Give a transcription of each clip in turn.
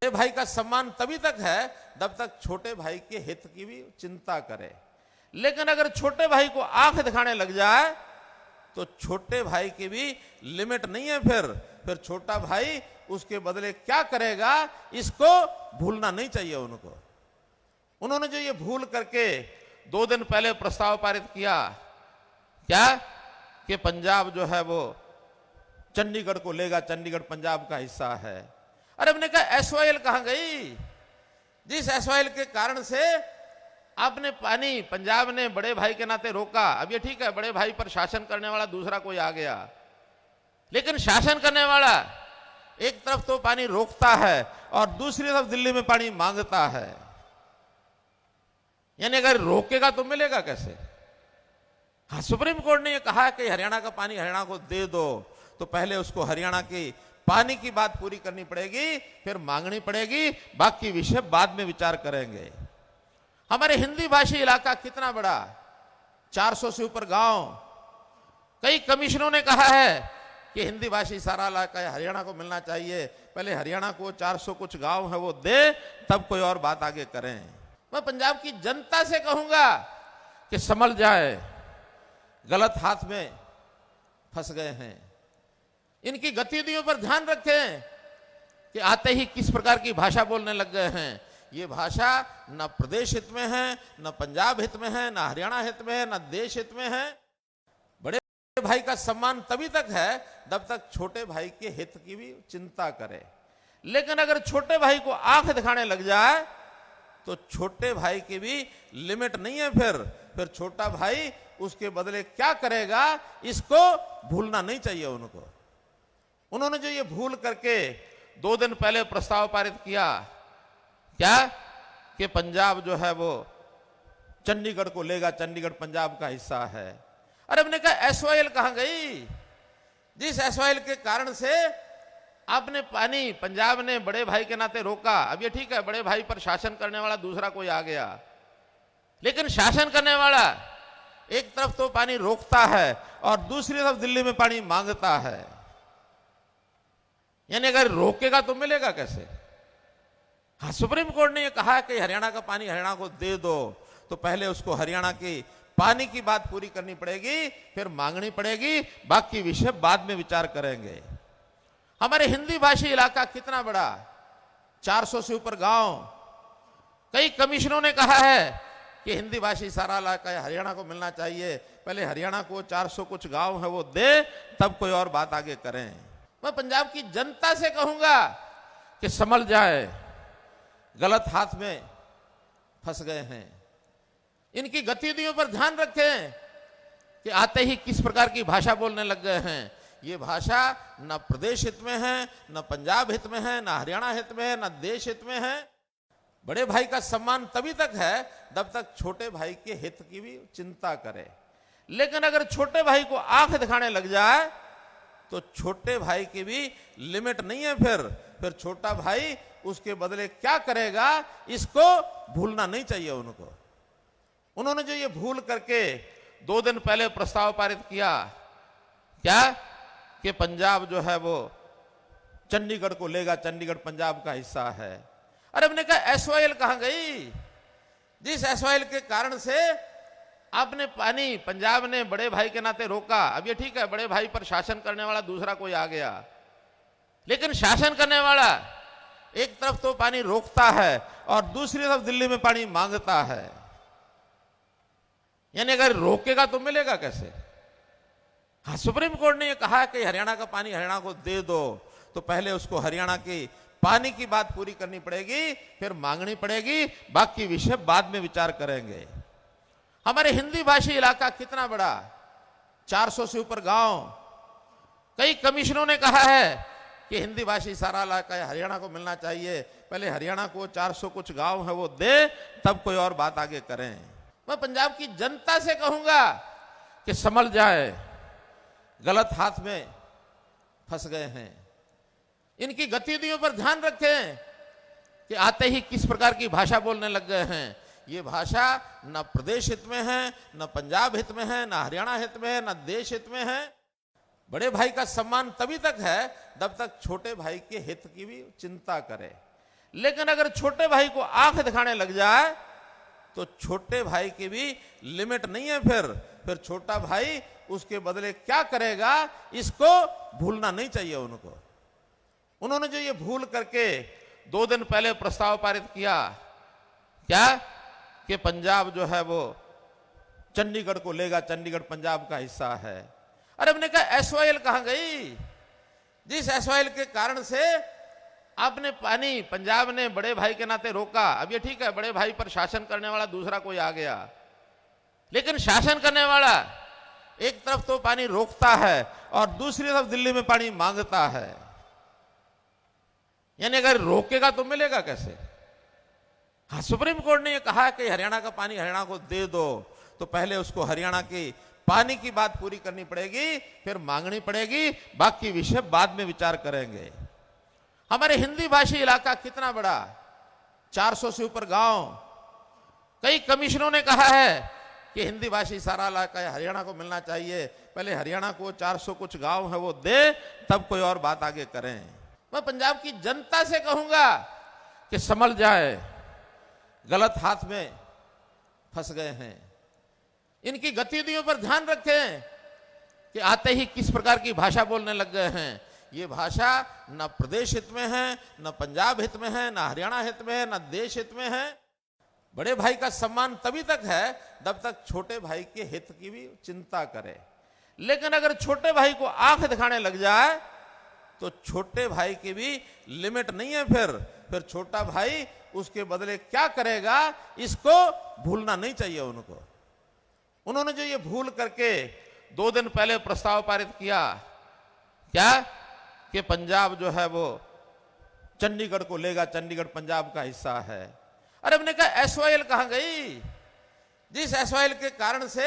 बड़े भाई का सम्मान तभी तक है जब तक छोटे भाई के हित की भी चिंता करे। लेकिन अगर छोटे भाई को आंख दिखाने लग जाए तो छोटे भाई की भी लिमिट नहीं है। फिर छोटा भाई उसके बदले क्या करेगा इसको भूलना नहीं चाहिए उनको। उन्होंने जो ये भूल करके 2 दिन पहले प्रस्ताव पारित किया क्या कि पंजाब जो है वो चंडीगढ़ को लेगा, चंडीगढ़ पंजाब का हिस्सा है। अरे हमने कहा एसवाईएल कहां गई? जिस एसवाईएल के कारण से आपने पानी पंजाब ने बड़े भाई के नाते रोका। अब ये ठीक है, बड़े भाई पर शासन करने वाला दूसरा कोई आ गया, लेकिन शासन करने वाला एक तरफ तो पानी रोकता है और दूसरी तरफ दिल्ली में पानी मांगता है। यानी अगर रोकेगा तो मिलेगा कैसे? हाँ, सुप्रीम कोर्ट ने यह कहा कि हरियाणा का पानी हरियाणा को दे दो, तो पहले उसको हरियाणा की पानी की बात पूरी करनी पड़ेगी, फिर मांगनी पड़ेगी, बाकी विषय बाद में विचार करेंगे। हमारे हिंदी भाषी इलाका कितना बड़ा, 400 से ऊपर गांव। कई कमिश्नरों ने कहा है कि हिंदी भाषी सारा इलाका हरियाणा को मिलना चाहिए, पहले हरियाणा को 400 कुछ गांव है वो दे, तब कोई और बात आगे करें। मैं पंजाब की जनता से कहूंगा कि संभल जाए, गलत हाथ में फंस गए हैं। इनकी गतिविधियों पर ध्यान रखें कि आते ही किस प्रकार की भाषा बोलने लग गए हैं। ये भाषा न प्रदेश हित में है, न पंजाब हित में है, न हरियाणा हित में है, न देश हित में है। बड़े भाई का सम्मान तभी तक है जब तक छोटे भाई के हित की भी चिंता करे। लेकिन अगर छोटे भाई को आंख दिखाने लग जाए तो छोटे भाई की भी लिमिट नहीं है। फिर छोटा भाई उसके बदले क्या करेगा इसको भूलना नहीं चाहिए उनको। उन्होंने जो ये भूल करके 2 दिन पहले प्रस्ताव पारित किया क्या कि पंजाब जो है वो चंडीगढ़ को लेगा, चंडीगढ़ पंजाब का हिस्सा है। अरे हमने कहा एसवाईएल कहां गई? जिस एसवाईएल के कारण से आपने पानी पंजाब ने बड़े भाई के नाते रोका। अब ये ठीक है, बड़े भाई पर शासन करने वाला दूसरा कोई आ गया, लेकिन शासन करने वाला एक तरफ तो पानी रोकता है और दूसरी तरफ दिल्ली में पानी मांगता है। यानी अगर रोकेगा तो मिलेगा कैसे? हाँ, सुप्रीम कोर्ट ने यह कहा कि हरियाणा का पानी हरियाणा को दे दो, तो पहले उसको हरियाणा की पानी की बात पूरी करनी पड़ेगी, फिर मांगनी पड़ेगी, बाकी विषय बाद में विचार करेंगे। हमारे हिंदी भाषी इलाका कितना बड़ा, 400 से ऊपर गांव। कई कमिश्नरों ने कहा है कि हिंदी भाषी सारा इलाका हरियाणा को मिलना चाहिए, पहले हरियाणा को 400 कुछ गांव है वो दे, तब कोई और बात आगे करें। मैं पंजाब की जनता से कहूंगा कि संभल जाए, गलत हाथ में फंस गए हैं। इनकी गतिविधियों पर ध्यान रखें कि आते ही किस प्रकार की भाषा बोलने लग गए हैं। ये भाषा न प्रदेश हित में है, न पंजाब हित में है, न हरियाणा हित में है, न देश हित में है। बड़े भाई का सम्मान तभी तक है जब तक छोटे भाई के हित की भी चिंता करे। लेकिन अगर छोटे भाई को आंख दिखाने लग जाए तो छोटे भाई की भी लिमिट नहीं है। फिर छोटा भाई उसके बदले क्या करेगा इसको भूलना नहीं चाहिए उनको। उन्होंने जो ये भूल करके 2 दिन पहले प्रस्ताव पारित किया क्या कि पंजाब जो है वो चंडीगढ़ को लेगा, चंडीगढ़ पंजाब का हिस्सा है। अरे हमने कहा एसवाईएल कहां गई? जिस एसवाईएल के कारण से आपने पानी पंजाब ने बड़े भाई के नाते रोका। अब ये ठीक है, बड़े भाई पर शासन करने वाला दूसरा कोई आ गया, लेकिन शासन करने वाला एक तरफ तो पानी रोकता है और दूसरी तरफ दिल्ली में पानी मांगता है। यानी अगर रोकेगा तो मिलेगा कैसे? हाँ, सुप्रीम कोर्ट ने यह कहा कि हरियाणा का पानी हरियाणा को दे दो, तो पहले उसको हरियाणा की पानी की बात पूरी करनी पड़ेगी, फिर मांगनी पड़ेगी, बाकी विषय बाद में विचार करेंगे। हमारे हिंदी भाषी इलाका कितना बड़ा, 400 से ऊपर गांव। कई कमिश्नरों ने कहा है कि हिंदी भाषी सारा इलाका हरियाणा को मिलना चाहिए, पहले हरियाणा को 400 कुछ गांव है वो दे, तब कोई और बात आगे करें। मैं पंजाब की जनता से कहूंगा कि संभल जाए, गलत हाथ में फंस गए हैं। इनकी गतिविधियों पर ध्यान रखें कि आते ही किस प्रकार की भाषा बोलने लग गए हैं। ये भाषा न प्रदेश हित में है, न पंजाब हित में है, न हरियाणा हित में है, न देश हित में है। बड़े भाई का सम्मान तभी तक है जब तक छोटे भाई के हित की भी चिंता करे। लेकिन अगर छोटे भाई को आंख दिखाने लग जाए तो छोटे भाई की भी लिमिट नहीं है। फिर छोटा भाई उसके बदले क्या करेगा, इसको भूलना नहीं चाहिए उनको। उन्होंने जो ये भूल करके 2 दिन पहले प्रस्ताव पारित किया, क्या कि पंजाब जो है वो चंडीगढ़ को लेगा, चंडीगढ़ पंजाब का हिस्सा है। अरे हमने कहा एसवाईएल कहां गई? जिस एसवाईएल के कारण से आपने पानी पंजाब ने बड़े भाई के नाते रोका। अब ये ठीक है, बड़े भाई पर शासन करने वाला दूसरा कोई आ गया, लेकिन शासन करने वाला एक तरफ तो पानी रोकता है और दूसरी तरफ दिल्ली में पानी मांगता है। यानी अगर रोकेगा तो मिलेगा कैसे? हाँ, सुप्रीम कोर्ट ने यह कहा कि हरियाणा का पानी हरियाणा को दे दो, तो पहले उसको हरियाणा की पानी की बात पूरी करनी पड़ेगी, फिर मांगनी पड़ेगी, बाकी विषय बाद में विचार करेंगे। हमारे हिंदी भाषी इलाका कितना बड़ा, 400 से ऊपर गांव। कई कमिश्नरों ने कहा है कि हिंदी भाषी सारा इलाका हरियाणा को मिलना चाहिए, पहले हरियाणा को 400 कुछ गांव है वो दे, तब कोई और बात आगे करें। मैं पंजाब की जनता से कहूंगा कि संभल जाए, गलत हाथ में फंस गए हैं। इनकी गतिविधियों पर ध्यान रखें कि आते ही किस प्रकार की भाषा बोलने लग गए हैं। ये भाषा न प्रदेश हित में है, न पंजाब हित में है, न हरियाणा हित में है, न देश हित में है। बड़े भाई का सम्मान तभी तक है जब तक छोटे भाई के हित की भी चिंता करे। लेकिन अगर छोटे भाई को आंख दिखाने लग जाए तो छोटे भाई की भी लिमिट नहीं है। फिर छोटा भाई उसके बदले क्या करेगा, इसको भूलना नहीं चाहिए उनको। उन्होंने जो ये भूल करके 2 दिन पहले प्रस्ताव पारित किया, क्या कि पंजाब जो है वो चंडीगढ़ को लेगा, चंडीगढ़ पंजाब का हिस्सा है। अरे हमने कहा एसवाईएल कहां गई? जिस एसवाईएल के कारण से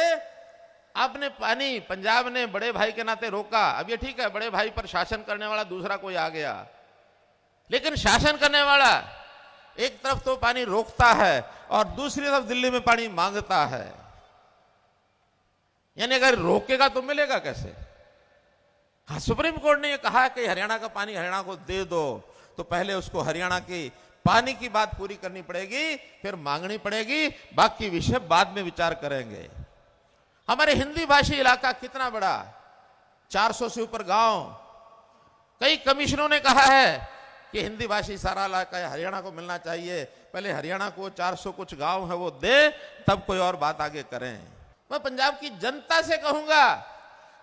आपने पानी पंजाब ने बड़े भाई के नाते रोका। अब ये ठीक है, बड़े भाई पर शासन करने वाला दूसरा कोई आ गया, लेकिन शासन करने वाला एक तरफ तो पानी रोकता है और दूसरी तरफ दिल्ली में पानी मांगता है। यानी अगर रोकेगा तो मिलेगा कैसे? हाँ, सुप्रीम कोर्ट ने यह कहा कि हरियाणा का पानी हरियाणा को दे दो, तो पहले उसको हरियाणा की पानी की बात पूरी करनी पड़ेगी, फिर मांगनी पड़ेगी, बाकी विषय बाद में विचार करेंगे। हमारे हिंदी भाषी इलाका कितना बड़ा, 400 से ऊपर गांव। कई कमिश्नरों ने कहा है कि हिंदी भाषी सारा इलाका हरियाणा को मिलना चाहिए, पहले हरियाणा को 400 कुछ गांव है वो दे, तब कोई और बात आगे करें। मैं पंजाब की जनता से कहूंगा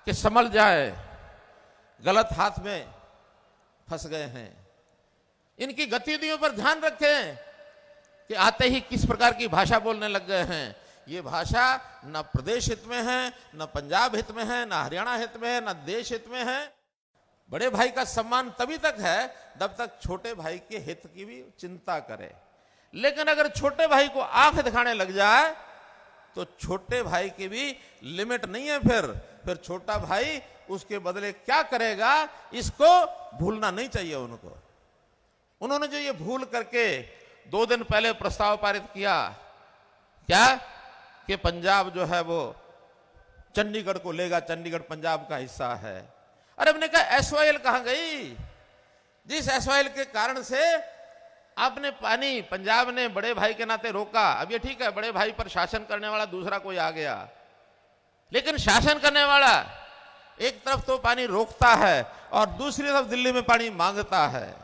कि संभल जाए, गलत हाथ में फंस गए हैं। इनकी गतिविधियों पर ध्यान रखें कि आते ही किस प्रकार की भाषा बोलने लग गए हैं। ये भाषा न प्रदेश हित में है, न पंजाब हित में है, न हरियाणा हित में है, न देश हित में है। बड़े भाई का सम्मान तभी तक है जब तक छोटे भाई के हित की भी चिंता करे। लेकिन अगर छोटे भाई को आंख दिखाने लग जाए तो छोटे भाई की भी लिमिट नहीं है। फिर छोटा भाई उसके बदले क्या करेगा, इसको भूलना नहीं चाहिए उनको। उन्होंने जो ये भूल करके 2 दिन पहले प्रस्ताव पारित किया, क्या कि पंजाब जो है वो चंडीगढ़ को लेगा, चंडीगढ़ पंजाब का हिस्सा है। अरे हमने कहा एसवाईएल कहां गई? जिस एसवाईएल के कारण से आपने पानी पंजाब ने बड़े भाई के नाते रोका। अब ये ठीक है, बड़े भाई पर शासन करने वाला दूसरा कोई आ गया, लेकिन शासन करने वाला एक तरफ तो पानी रोकता है और दूसरी तरफ दिल्ली में पानी मांगता है।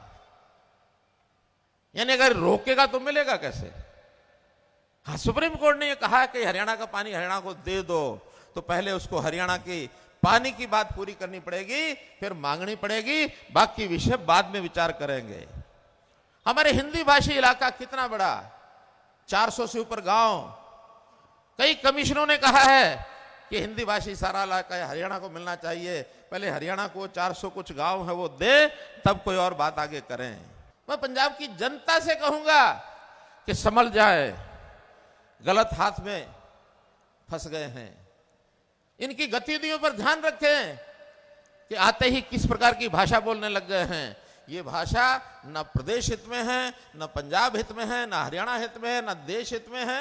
यानी अगर रोकेगा तो मिलेगा कैसे? हाँ, सुप्रीम कोर्ट ने यह कहा कि हरियाणा का पानी हरियाणा को दे दो, तो पहले उसको हरियाणा की पानी की बात पूरी करनी पड़ेगी, फिर मांगनी पड़ेगी, बाकी विषय बाद में विचार करेंगे। हमारे हिंदी भाषी इलाका कितना बड़ा, 400 से ऊपर गांव। कई कमिश्नरों ने कहा है कि हिंदी भाषी सारा इलाका हरियाणा को मिलना चाहिए, पहले हरियाणा को 400 कुछ गांव है वो दे, तब कोई और बात आगे करें। मैं पंजाब की जनता से कहूंगा कि संभल जाए, गलत हाथ में फंस गए हैं। इनकी गतिविधियों पर ध्यान रखें कि आते ही किस प्रकार की भाषा बोलने लग गए हैं। ये भाषा न प्रदेश हित में है, न पंजाब हित में है, न हरियाणा हित में है, न देश हित में है।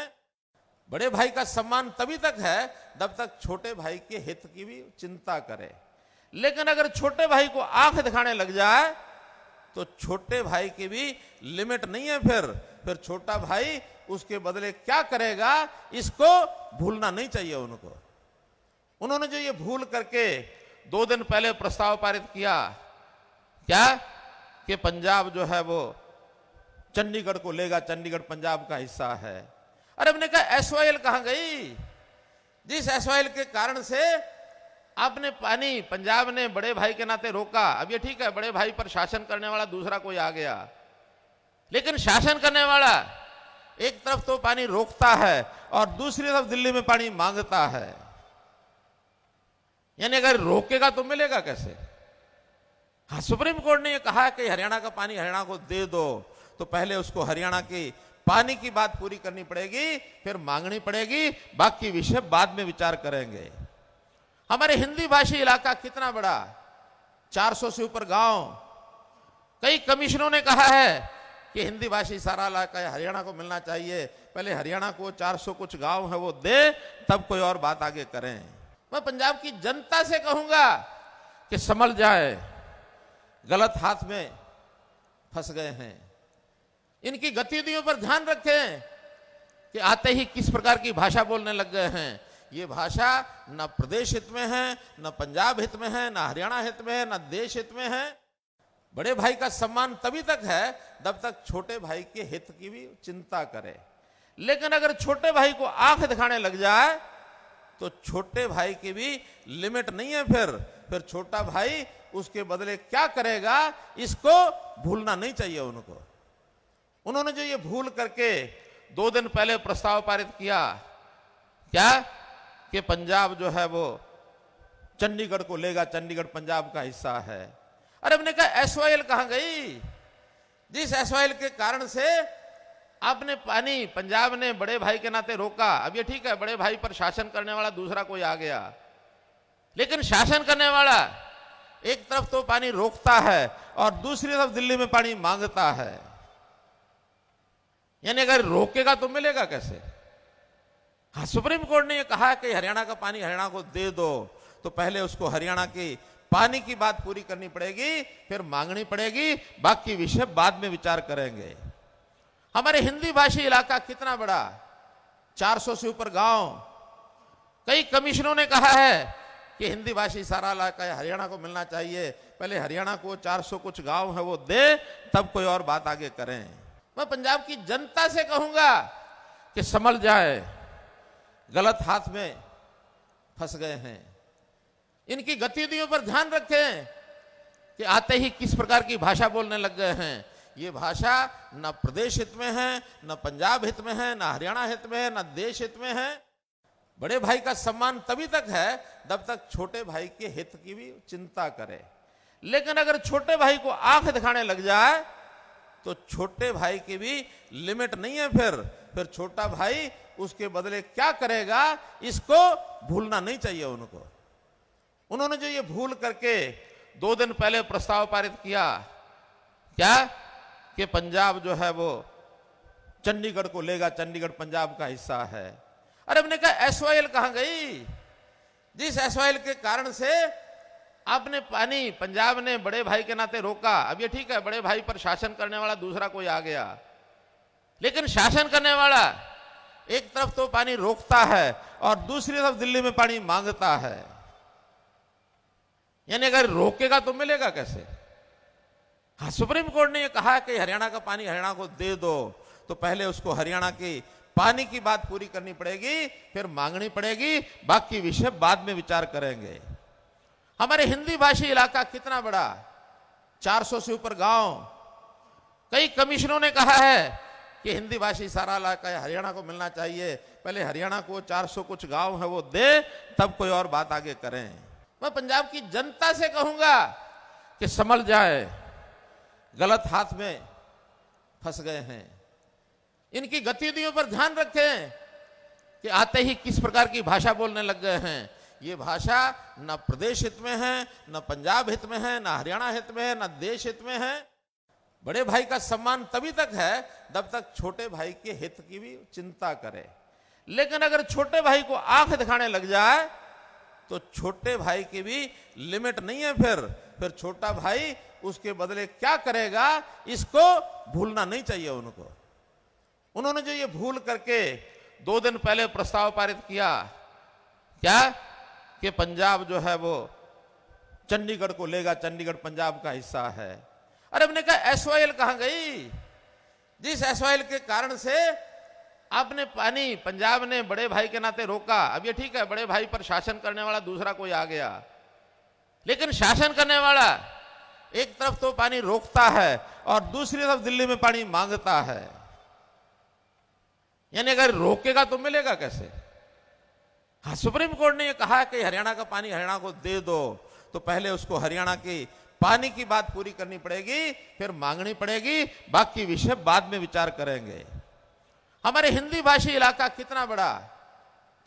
बड़े भाई का सम्मान तभी तक है जब तक छोटे भाई के हित की भी चिंता करे। लेकिन अगर छोटे भाई को आंख दिखाने लग जाए तो छोटे भाई की भी लिमिट नहीं है। फिर छोटा भाई उसके बदले क्या करेगा, इसको भूलना नहीं चाहिए उनको। उन्होंने जो ये भूल करके 2 दिन पहले प्रस्ताव पारित किया, क्या कि पंजाब जो है वो चंडीगढ़ को लेगा, चंडीगढ़ पंजाब का हिस्सा है। अरे हमने कहा एसवाईएल कहां गई? जिस एसवाईएल के कारण से आपने पानी पंजाब ने बड़े भाई के नाते रोका। अब ये ठीक है, बड़े भाई पर शासन करने वाला दूसरा कोई आ गया, लेकिन शासन करने वाला एक तरफ तो पानी रोकता है और दूसरी तरफ दिल्ली में पानी मांगता है। यानी अगर रोकेगा तो मिलेगा कैसे? हाँ, सुप्रीम कोर्ट ने यह कहा कि हरियाणा का पानी हरियाणा को दे दो, तो पहले उसको हरियाणा की पानी की बात पूरी करनी पड़ेगी, फिर मांगनी पड़ेगी, बाकी विषय बाद में विचार करेंगे। हमारे हिंदी भाषी इलाका कितना बड़ा, 400 से ऊपर गांव। कई कमिश्नरों ने कहा है कि हिंदी भाषी सारा इलाका हरियाणा को मिलना चाहिए, पहले हरियाणा को 400 कुछ गांव है वो दे, तब कोई और बात आगे करें। मैं पंजाब की जनता से कहूंगा कि संभल जाए, गलत हाथ में फंस गए हैं। इनकी गतिविधियों पर ध्यान रखें कि आते ही किस प्रकार की भाषा बोलने लग गए हैं। ये भाषा न प्रदेश हित में है, न पंजाब हित में है, न हरियाणा हित में है, न देश हित में है। बड़े भाई का सम्मान तभी तक है जब तक छोटे भाई के हित की भी चिंता करे। लेकिन अगर छोटे भाई को आंख दिखाने लग जाए तो छोटे भाई की भी लिमिट नहीं है। फिर छोटा भाई उसके बदले क्या करेगा, इसको भूलना नहीं चाहिए उनको। उन्होंने जो ये भूल करके 2 दिन पहले प्रस्ताव पारित किया, क्या कि पंजाब जो है वो चंडीगढ़ को लेगा, चंडीगढ़ पंजाब का हिस्सा है। अरे हमने कहा एसवाईएल कहां गई? जिस एसवाईएल के कारण से आपने पानी पंजाब ने बड़े भाई के नाते रोका। अब ये ठीक है, बड़े भाई पर शासन करने वाला दूसरा कोई आ गया, लेकिन शासन करने वाला एक तरफ तो पानी रोकता है और दूसरी तरफ दिल्ली में पानी मांगता है। यानी अगर रोकेगा तो मिलेगा कैसे? हाँ, सुप्रीम कोर्ट ने यह कहा कि हरियाणा का पानी हरियाणा को दे दो, तो पहले उसको हरियाणा की पानी की बात पूरी करनी पड़ेगी, फिर मांगनी पड़ेगी, बाकी विषय बाद में विचार करेंगे। हमारे हिंदी भाषी इलाका कितना बड़ा, 400 से ऊपर गांव। कई कमिश्नरों ने कहा है कि हिंदी भाषी सारा इलाका हरियाणा को मिलना चाहिए, पहले हरियाणा को 400 कुछ गांव है वो दे, तब कोई और बात आगे करें। मैं पंजाब की जनता से कहूंगा कि संभल जाए, गलत हाथ में फंस गए हैं। इनकी गतिविधियों पर ध्यान रखें कि आते ही किस प्रकार की भाषा बोलने लग गए हैं। ये भाषा न प्रदेश हित में है, न पंजाब हित में है, न हरियाणा हित में है, न देश हित में है। बड़े भाई का सम्मान तभी तक है जब तक छोटे भाई के हित की भी चिंता करे। लेकिन अगर छोटे भाई को आंख दिखाने लग जाए तो छोटे भाई की भी लिमिट नहीं है। फिर छोटा भाई उसके बदले क्या करेगा, इसको भूलना नहीं चाहिए उनको। उन्होंने जो ये भूल करके 2 दिन पहले प्रस्ताव पारित किया, क्या कि पंजाब जो है वो चंडीगढ़ को लेगा, चंडीगढ़ पंजाब का हिस्सा है। अरे हमने कहा एसवाईएल कहां गई? जिस एसवाईएल के कारण से आपने पानी पंजाब ने बड़े भाई के नाते रोका। अब ये ठीक है, बड़े भाई पर शासन करने वाला दूसरा कोई आ गया, लेकिन शासन करने वाला एक तरफ तो पानी रोकता है और दूसरी तरफ दिल्ली में पानी मांगता है। यानी अगर रोकेगा तो मिलेगा कैसे? हाँ, सुप्रीम कोर्ट ने यह कहा कि हरियाणा का पानी हरियाणा को दे दो, तो पहले उसको हरियाणा की पानी की बात पूरी करनी पड़ेगी, फिर मांगनी पड़ेगी, बाकी विषय बाद में विचार करेंगे। हमारे हिंदी भाषी इलाका कितना बड़ा, 400 से ऊपर गांव। कई कमिश्नरों ने कहा है कि हिंदी भाषी सारा इलाका हरियाणा को मिलना चाहिए, पहले हरियाणा को 400 कुछ गांव है वो दे, तब कोई और बात आगे करें। मैं पंजाब की जनता से कहूंगा कि संभल जाए, गलत हाथ में फंस गए हैं। इनकी गतिविधियों पर ध्यान रखें कि आते ही किस प्रकार की भाषा बोलने लग गए हैं। ये भाषा न प्रदेश हित में है, न पंजाब हित में है, न हरियाणा हित में है, न देश हित में है। बड़े भाई का सम्मान तभी तक है जब तक छोटे भाई के हित की भी चिंता करे। लेकिन अगर छोटे भाई को आंख दिखाने लग जाए तो छोटे भाई की भी लिमिट नहीं है। फिर छोटा भाई उसके बदले क्या करेगा, इसको भूलना नहीं चाहिए उनको। उन्होंने जो ये भूल करके 2 दिन पहले प्रस्ताव पारित किया, क्या कि पंजाब जो है वो चंडीगढ़ को लेगा, चंडीगढ़ पंजाब का हिस्सा है। अरे हमने कहा एसवाईएल कहां गई? जिस एसवाईएल के कारण से आपने पानी पंजाब ने बड़े भाई के नाते रोका। अब ये ठीक है, बड़े भाई पर शासन करने वाला दूसरा कोई आ गया, लेकिन शासन करने वाला एक तरफ तो पानी रोकता है और दूसरी तरफ दिल्ली में पानी मांगता है। यानी अगर रोकेगा तो मिलेगा कैसे? हाँ, सुप्रीम कोर्ट ने यह कहा कि हरियाणा का पानी हरियाणा को दे दो, तो पहले उसको हरियाणा की पानी की बात पूरी करनी पड़ेगी, फिर मांगनी पड़ेगी, बाकी विषय बाद में विचार करेंगे। हमारे हिंदी भाषी इलाका कितना बड़ा,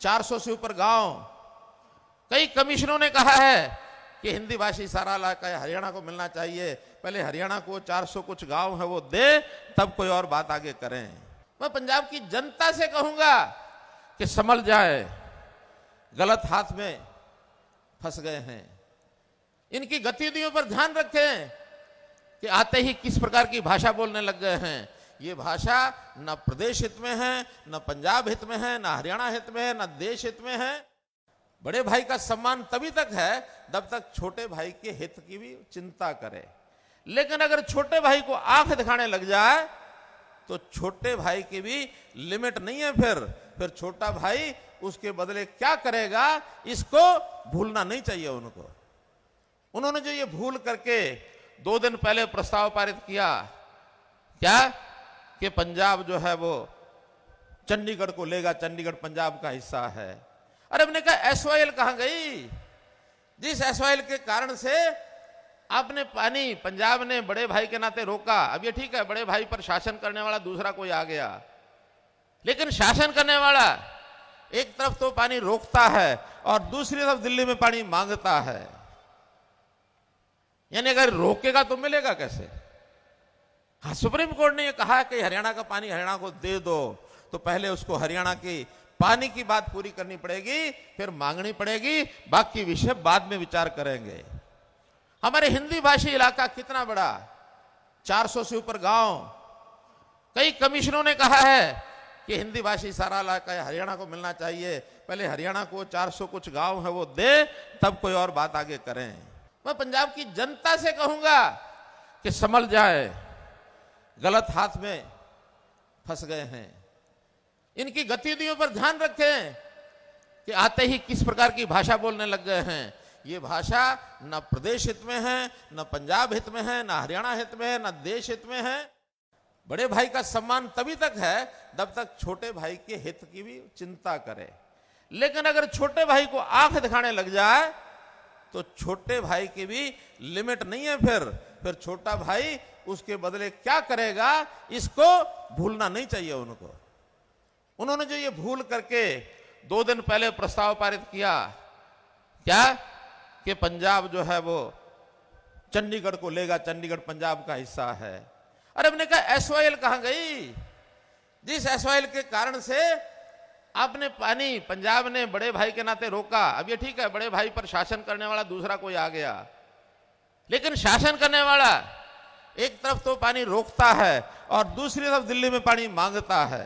400 से ऊपर गांव। कई कमिश्नरों ने कहा है कि हिंदी भाषी सारा इलाका हरियाणा को मिलना चाहिए, पहले हरियाणा को 400 कुछ गांव है वो दे, तब कोई और बात आगे करें। मैं पंजाब की जनता से कहूंगा कि संभल जाए, गलत हाथ में फंस गए हैं। इनकी गतिविधियों पर ध्यान रखें कि आते ही किस प्रकार की भाषा बोलने लग गए हैं। ये भाषा न प्रदेश हित में है, न पंजाब हित में है, न हरियाणा हित में है, न देश हित में है। बड़े भाई का सम्मान तभी तक है जब तक छोटे भाई के हित की भी चिंता करे। लेकिन अगर छोटे भाई को आंख दिखाने लग जाए तो छोटे भाई की भी लिमिट नहीं है। फिर छोटा भाई उसके बदले क्या करेगा, इसको भूलना नहीं चाहिए उनको। उन्होंने जो ये भूल करके 2 दिन पहले प्रस्ताव पारित किया, क्या कि पंजाब जो है वो चंडीगढ़ को लेगा, चंडीगढ़ पंजाब का हिस्सा है। अरे हमने कहा एसवाईएल कहां गई? जिस एसवाईएल के कारण से आपने पानी पंजाब ने बड़े भाई के नाते रोका। अब ये ठीक है, बड़े भाई पर शासन करने वाला दूसरा कोई आ गया, लेकिन शासन करने वाला एक तरफ तो पानी रोकता है और दूसरी तरफ दिल्ली में पानी मांगता है। यानी अगर रोकेगा तो मिलेगा कैसे? हाँ, सुप्रीम कोर्ट ने यह कहा कि हरियाणा का पानी हरियाणा को दे दो, तो पहले उसको हरियाणा की पानी की बात पूरी करनी पड़ेगी, फिर मांगनी पड़ेगी, बाकी विषय बाद में विचार करेंगे। हमारे हिंदी भाषी इलाका कितना बड़ा, 400 से ऊपर गांव। कई कमिश्नरों ने कहा है कि हिंदी भाषी सारा इलाका हरियाणा को मिलना चाहिए, पहले हरियाणा को 400 कुछ गांव है वो दे, तब कोई और बात आगे करें। मैं पंजाब की जनता से कहूंगा कि संभल जाए, गलत हाथ में फंस गए हैं। इनकी गतिविधियों पर ध्यान रखें कि आते ही किस प्रकार की भाषा बोलने लग गए हैं। ये भाषा न प्रदेश हित में है, न पंजाब हित में है, न हरियाणा हित में है, न देश हित में है। बड़े भाई का सम्मान तभी तक है जब तक छोटे भाई के हित की भी चिंता करे। लेकिन अगर छोटे भाई को आंख दिखाने लग जाए तो छोटे भाई की भी लिमिट नहीं है। फिर छोटा भाई उसके बदले क्या करेगा, इसको भूलना नहीं चाहिए उनको। उन्होंने जो ये भूल करके 2 दिन पहले प्रस्ताव पारित किया, क्या कि पंजाब जो है वो चंडीगढ़ को लेगा, चंडीगढ़ पंजाब का हिस्सा है। अरे हमने कहा एसवाईएल कहां गई? जिस एसवाईएल के कारण से आपने पानी पंजाब ने बड़े भाई के नाते रोका। अब ये ठीक है, बड़े भाई पर शासन करने वाला दूसरा कोई आ गया, लेकिन शासन करने वाला एक तरफ तो पानी रोकता है और दूसरी तरफ दिल्ली में पानी मांगता है।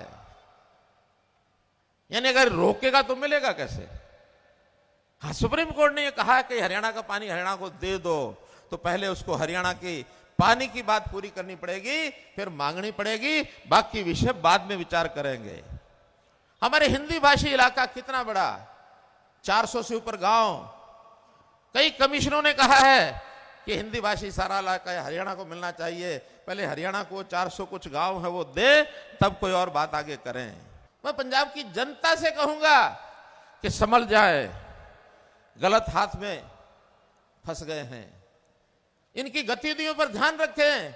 यानी अगर रोकेगा तो मिलेगा कैसे? हाँ, सुप्रीम कोर्ट ने यह कहा कि हरियाणा का पानी हरियाणा को दे दो, तो पहले उसको हरियाणा की पानी की बात पूरी करनी पड़ेगी, फिर मांगनी पड़ेगी, बाकी विषय बाद में विचार करेंगे। हमारे हिंदी भाषी इलाका कितना बड़ा, 400 से ऊपर गांव। कई कमिश्नरों ने कहा है कि हिंदी भाषी सारा इलाका हरियाणा को मिलना चाहिए, पहले हरियाणा को 400 कुछ गांव है वो दे, तब कोई और बात आगे करें। मैं पंजाब की जनता से कहूंगा कि संभल जाए, गलत हाथ में फंस गए हैं। इनकी गतिविधियों पर ध्यान रखें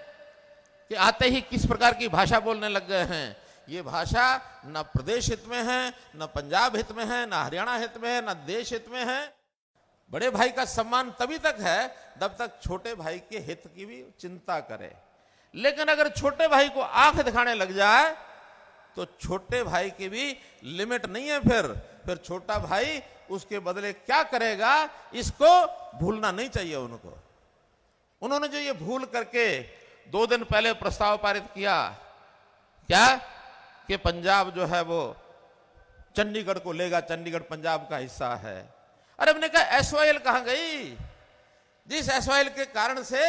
कि आते ही किस प्रकार की भाषा बोलने लग गए हैं। ये भाषा न प्रदेश हित में है, न पंजाब हित में है, न हरियाणा हित में है, न देश हित में है। बड़े भाई का सम्मान तभी तक है जब तक छोटे भाई के हित की भी चिंता करे। लेकिन अगर छोटे भाई को आंख दिखाने लग जाए तो छोटे भाई की भी लिमिट नहीं है। फिर छोटा भाई उसके बदले क्या करेगा, इसको भूलना नहीं चाहिए उनको। उन्होंने जो ये भूल करके 2 दिन पहले प्रस्ताव पारित किया, क्या कि पंजाब जो है वो चंडीगढ़ को लेगा, चंडीगढ़ पंजाब का हिस्सा है। अरे हमने कहा एसवाईएल कहां गई? जिस एसवाईएल के कारण से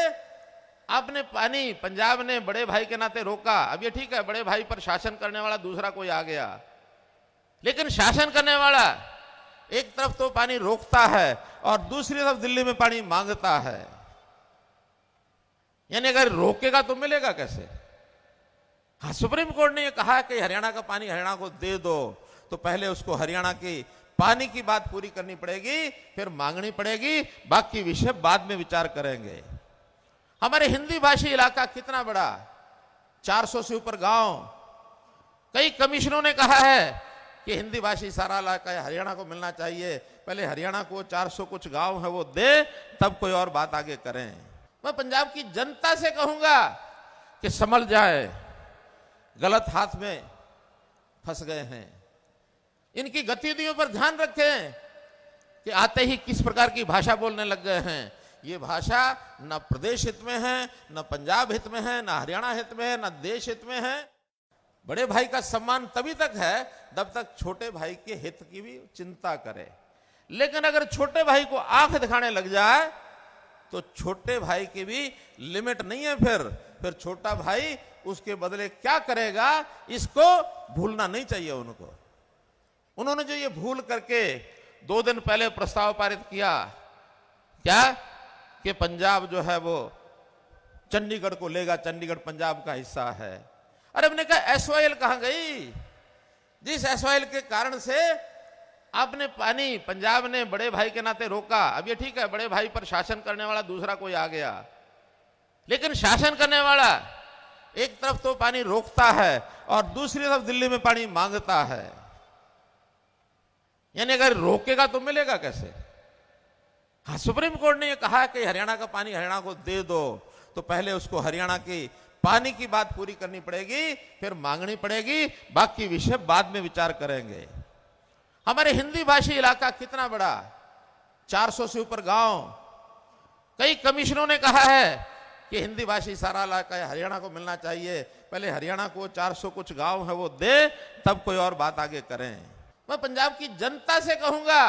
आपने पानी पंजाब ने बड़े भाई के नाते रोका। अब ये ठीक है, बड़े भाई पर शासन करने वाला दूसरा कोई आ गया, लेकिन शासन करने वाला एक तरफ तो पानी रोकता है और दूसरी तरफ दिल्ली में पानी मांगता है। यानी अगर रोकेगा तो मिलेगा कैसे? हाँ, सुप्रीम कोर्ट ने यह कहा कि हरियाणा का पानी हरियाणा को दे दो, तो पहले उसको हरियाणा की पानी की बात पूरी करनी पड़ेगी, फिर मांगनी पड़ेगी, बाकी विषय बाद में विचार करेंगे। हमारे हिंदी भाषी इलाका कितना बड़ा, 400 से ऊपर गांव। कई कमिश्नरों ने कहा है कि हिंदी भाषी सारा इलाका हरियाणा को मिलना चाहिए, पहले हरियाणा को 400 कुछ गांव है वो दे, तब कोई और बात आगे करें। मैं पंजाब की जनता से कहूंगा कि संभल जाए, गलत हाथ में फंस गए हैं। इनकी गतिविधियों पर ध्यान रखें कि आते ही किस प्रकार की भाषा बोलने लग गए हैं। ये भाषा न प्रदेश हित में है, न पंजाब हित में है, न हरियाणा हित में है, न देश हित में है। बड़े भाई का सम्मान तभी तक है जब तक छोटे भाई के हित की भी चिंता करे। लेकिन अगर छोटे भाई को आंख दिखाने लग जाए तो छोटे भाई की भी लिमिट नहीं है। फिर छोटा भाई उसके बदले क्या करेगा, इसको भूलना नहीं चाहिए उनको। उन्होंने जो ये भूल करके 2 दिन पहले प्रस्ताव पारित किया, क्या कि पंजाब जो है वो चंडीगढ़ को लेगा, चंडीगढ़ पंजाब का हिस्सा है। अरे हमने कहा एसवाईएल कहां गई? जिस एसवाईएल के कारण से आपने पानी पंजाब ने बड़े भाई के नाते रोका। अब ये ठीक है, बड़े भाई पर शासन करने वाला दूसरा कोई आ गया, लेकिन शासन करने वाला एक तरफ तो पानी रोकता है और दूसरी तरफ दिल्ली में पानी मांगता है। यानी अगर रोकेगा तो मिलेगा कैसे? हाँ, सुप्रीम कोर्ट ने यह कहा कि हरियाणा का पानी हरियाणा को दे दो, तो पहले उसको हरियाणा की पानी की बात पूरी करनी पड़ेगी, फिर मांगनी पड़ेगी, बाकी विषय बाद में विचार करेंगे। हमारे हिंदी भाषी इलाका कितना बड़ा, 400 से ऊपर गांव। कई कमिश्नरों ने कहा है कि हिंदी भाषी सारा इलाका हरियाणा को मिलना चाहिए, पहले हरियाणा को 400 कुछ गांव है वो दे, तब कोई और बात आगे करें। मैं पंजाब की जनता से कहूंगा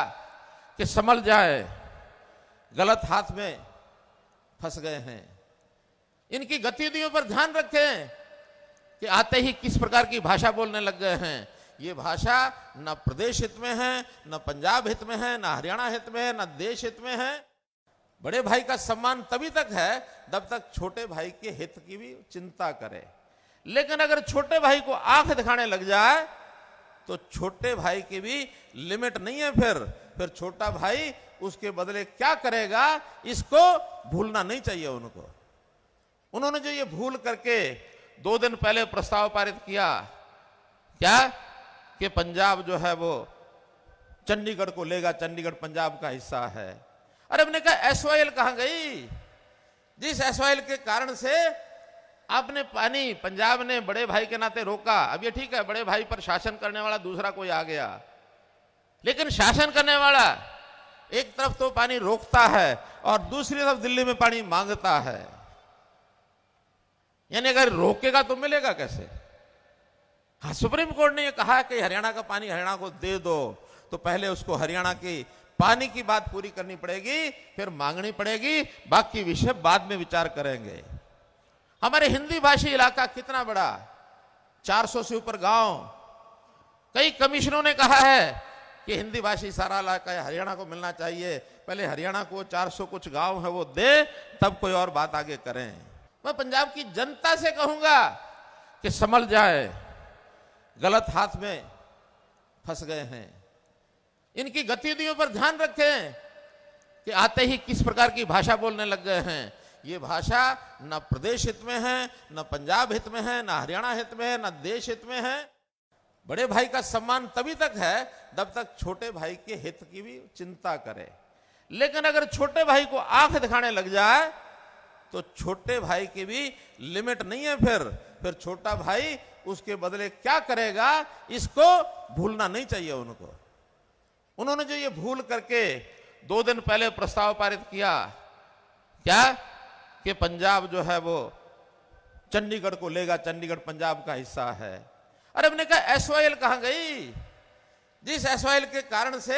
कि संभल जाए, गलत हाथ में फंस गए हैं। इनकी गतिविधियों पर ध्यान रखें कि आते ही किस प्रकार की भाषा बोलने लग गए हैं। ये भाषा न प्रदेश हित में है, न पंजाब हित में है, न हरियाणा हित में है, न देश हित में है। बड़े भाई का सम्मान तभी तक है जब तक छोटे भाई के हित की भी चिंता करे। लेकिन अगर छोटे भाई को आंख दिखाने लग जाए तो छोटे भाई की भी लिमिट नहीं है। फिर छोटा भाई उसके बदले क्या करेगा, इसको भूलना नहीं चाहिए उनको। उन्होंने जो ये भूल करके 2 दिन पहले प्रस्ताव पारित किया, क्या कि पंजाब जो है वो चंडीगढ़ को लेगा, चंडीगढ़ पंजाब का हिस्सा है। अरे हमने कहा एसवाईएल कहां गई? जिस एसवाईएल के कारण से आपने पानी पंजाब ने बड़े भाई के नाते रोका। अब ये ठीक है, बड़े भाई पर शासन करने वाला दूसरा कोई आ गया, लेकिन शासन करने वाला एक तरफ तो पानी रोकता है और दूसरी तरफ दिल्ली में पानी मांगता है। यानी अगर रोकेगा तो मिलेगा कैसे? हाँ, सुप्रीम कोर्ट ने यह कहा कि हरियाणा का पानी हरियाणा को दे दो, तो पहले उसको हरियाणा की पानी की बात पूरी करनी पड़ेगी, फिर मांगनी पड़ेगी, बाकी विषय बाद में विचार करेंगे। हमारे हिंदी भाषी इलाका कितना बड़ा, 400 से ऊपर गांव। कई कमिश्नरों ने कहा है कि हिंदी भाषी सारा इलाका हरियाणा को मिलना चाहिए, पहले हरियाणा को 400 कुछ गांव है वो दे, तब कोई और बात आगे करें। मैं पंजाब की जनता से कहूंगा कि संभल जाए, गलत हाथ में फंस गए हैं। इनकी गतिविधियों पर ध्यान रखें कि आते ही किस प्रकार की भाषा बोलने लग गए हैं। ये भाषा न प्रदेश हित में है, न पंजाब हित में है, न हरियाणा हित में है, न देश हित में है। बड़े भाई का सम्मान तभी तक है जब तक छोटे भाई के हित की भी चिंता करे। लेकिन अगर छोटे भाई को आंख दिखाने लग जाए तो छोटे भाई की भी लिमिट नहीं है। फिर छोटा भाई उसके बदले क्या करेगा, इसको भूलना नहीं चाहिए उनको। उन्होंने जो ये भूल करके 2 दिन पहले प्रस्ताव पारित किया, क्या कि पंजाब जो है वो चंडीगढ़ को लेगा, चंडीगढ़ पंजाब का हिस्सा है। अरे हमने कहा एसवाईएल कहां गई? जिस एसवाईएल के कारण से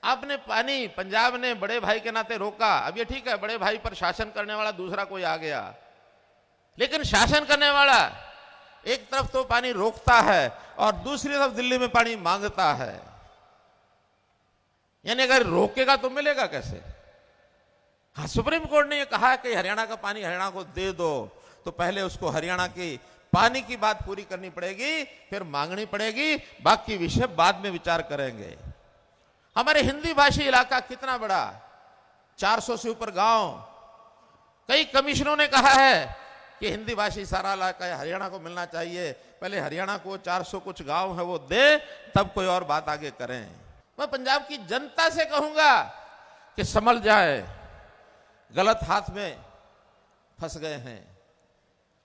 आपने पानी पंजाब ने बड़े भाई के नाते रोका। अब ये ठीक है, बड़े भाई पर शासन करने वाला दूसरा कोई आ गया, लेकिन शासन करने वाला एक तरफ तो पानी रोकता है और दूसरी तरफ दिल्ली में पानी मांगता है। यानी अगर रोकेगा तो मिलेगा कैसे? हाँ, सुप्रीम कोर्ट ने यह कहा कि हरियाणा का पानी हरियाणा को दे दो, तो पहले उसको हरियाणा की पानी की बात पूरी करनी पड़ेगी, फिर मांगनी पड़ेगी, बाकी विषय बाद में विचार करेंगे। हमारे हिंदी भाषी इलाका कितना बड़ा, 400 से ऊपर गांव। कई कमिश्नरों ने कहा है कि हिंदी भाषी सारा इलाका हरियाणा को मिलना चाहिए, पहले हरियाणा को 400 कुछ गांव है वो दे, तब कोई और बात आगे करें। मैं पंजाब की जनता से कहूंगा कि संभल जाए, गलत हाथ में फंस गए हैं।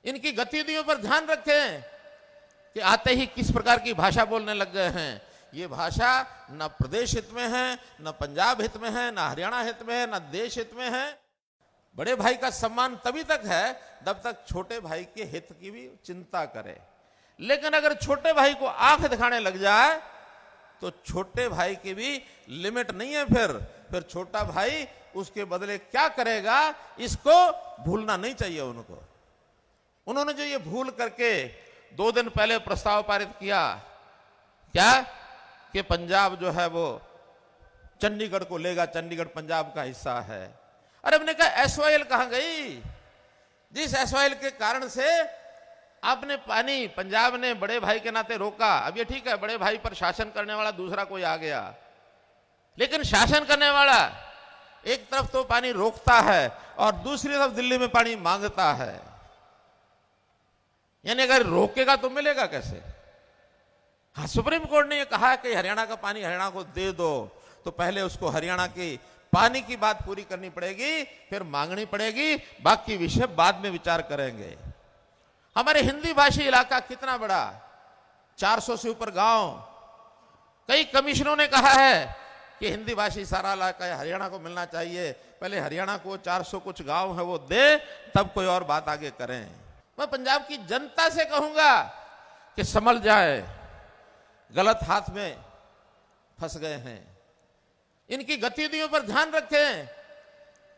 इनकी गतिविधियों पर ध्यान रखें कि आते ही किस प्रकार की भाषा बोलने लग गए हैं। ये भाषा न प्रदेश हित में है, न पंजाब हित में है, न हरियाणा हित में है, न देश हित में है। बड़े भाई का सम्मान तभी तक है जब तक छोटे भाई के हित की भी चिंता करे। लेकिन अगर छोटे भाई को आंख दिखाने लग जाए तो छोटे भाई की भी लिमिट नहीं है। फिर छोटा भाई उसके बदले क्या करेगा, इसको भूलना नहीं चाहिए उनको। उन्होंने जो ये भूल करके 2 दिन पहले प्रस्ताव पारित किया, क्या कि पंजाब जो है वो चंडीगढ़ को लेगा, चंडीगढ़ पंजाब का हिस्सा है। अरे हमने कहा एसवाईएल कहां गई? जिस एसवाईएल के कारण से आपने पानी पंजाब ने बड़े भाई के नाते रोका। अब ये ठीक है, बड़े भाई पर शासन करने वाला दूसरा कोई आ गया, लेकिन शासन करने वाला एक तरफ तो पानी रोकता है और दूसरी तरफ दिल्ली में पानी मांगता है। यानी अगर रोकेगा तो मिलेगा कैसे? हाँ, सुप्रीम कोर्ट ने यह कहा कि हरियाणा का पानी हरियाणा को दे दो, तो पहले उसको हरियाणा की पानी की बात पूरी करनी पड़ेगी, फिर मांगनी पड़ेगी, बाकी विषय बाद में विचार करेंगे। हमारे हिंदी भाषी इलाका कितना बड़ा, 400 से ऊपर गांव। कई कमिश्नरों ने कहा है कि हिंदी भाषी सारा इलाका हरियाणा को मिलना चाहिए, पहले हरियाणा को 400 कुछ गांव है वो दे, तब कोई और बात आगे करें। मैं पंजाब की जनता से कहूंगा कि संभल जाए, गलत हाथ में फंस गए हैं। इनकी गतिविधियों पर ध्यान रखें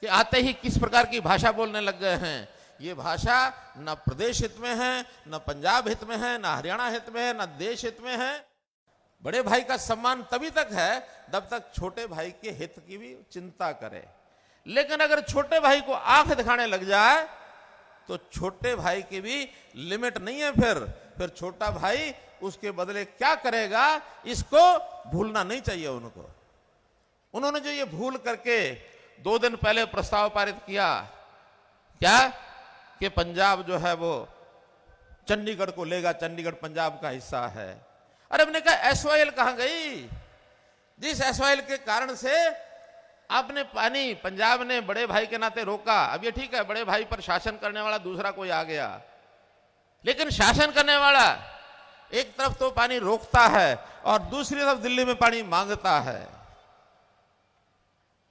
कि आते ही किस प्रकार की भाषा बोलने लग गए हैं। ये भाषा न प्रदेश हित में है, न पंजाब हित में है, न हरियाणा हित में है, न देश हित में है। बड़े भाई का सम्मान तभी तक है जब तक छोटे भाई के हित की भी चिंता करे। लेकिन अगर छोटे भाई को आंख दिखाने लग जाए तो छोटे भाई की भी लिमिट नहीं है। फिर छोटा भाई उसके बदले क्या करेगा, इसको भूलना नहीं चाहिए उनको। उन्होंने जो ये भूल करके 2 दिन पहले प्रस्ताव पारित किया, क्या कि पंजाब जो है वो चंडीगढ़ को लेगा, चंडीगढ़ पंजाब का हिस्सा है। अरे हमने कहा एसवाईएल कहां गई? जिस एसवाईएल के कारण से आपने पानी पंजाब ने बड़े भाई के नाते रोका। अब ये ठीक है, बड़े भाई पर शासन करने वाला दूसरा कोई आ गया, लेकिन शासन करने वाला एक तरफ तो पानी रोकता है और दूसरी तरफ दिल्ली में पानी मांगता है।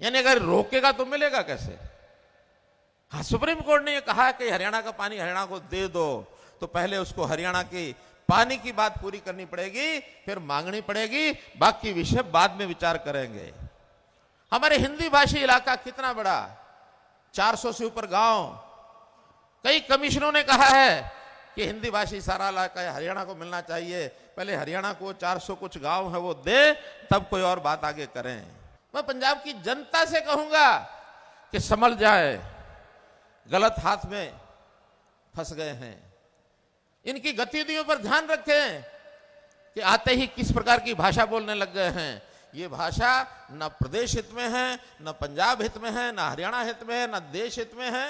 यानी अगर रोकेगा तो मिलेगा कैसे? हाँ, सुप्रीम कोर्ट ने यह कहा कि हरियाणा का पानी हरियाणा को दे दो, तो पहले उसको हरियाणा की पानी की बात पूरी करनी पड़ेगी, फिर मांगनी पड़ेगी, बाकी विषय बाद में विचार करेंगे। हमारे हिंदी भाषी इलाका कितना बड़ा, 400 से ऊपर गांव। कई कमिश्नरों ने कहा है कि हिंदी भाषी सारा इलाका हरियाणा को मिलना चाहिए, पहले हरियाणा को 400 कुछ गांव है वो दे, तब कोई और बात आगे करें। मैं पंजाब की जनता से कहूंगा कि संभल जाए, गलत हाथ में फंस गए हैं। इनकी गतिविधियों पर ध्यान रखें कि आते ही किस प्रकार की भाषा बोलने लग गए हैं। ये भाषा न प्रदेश हित में है, न पंजाब हित में है, न हरियाणा हित में है, न देश हित में है।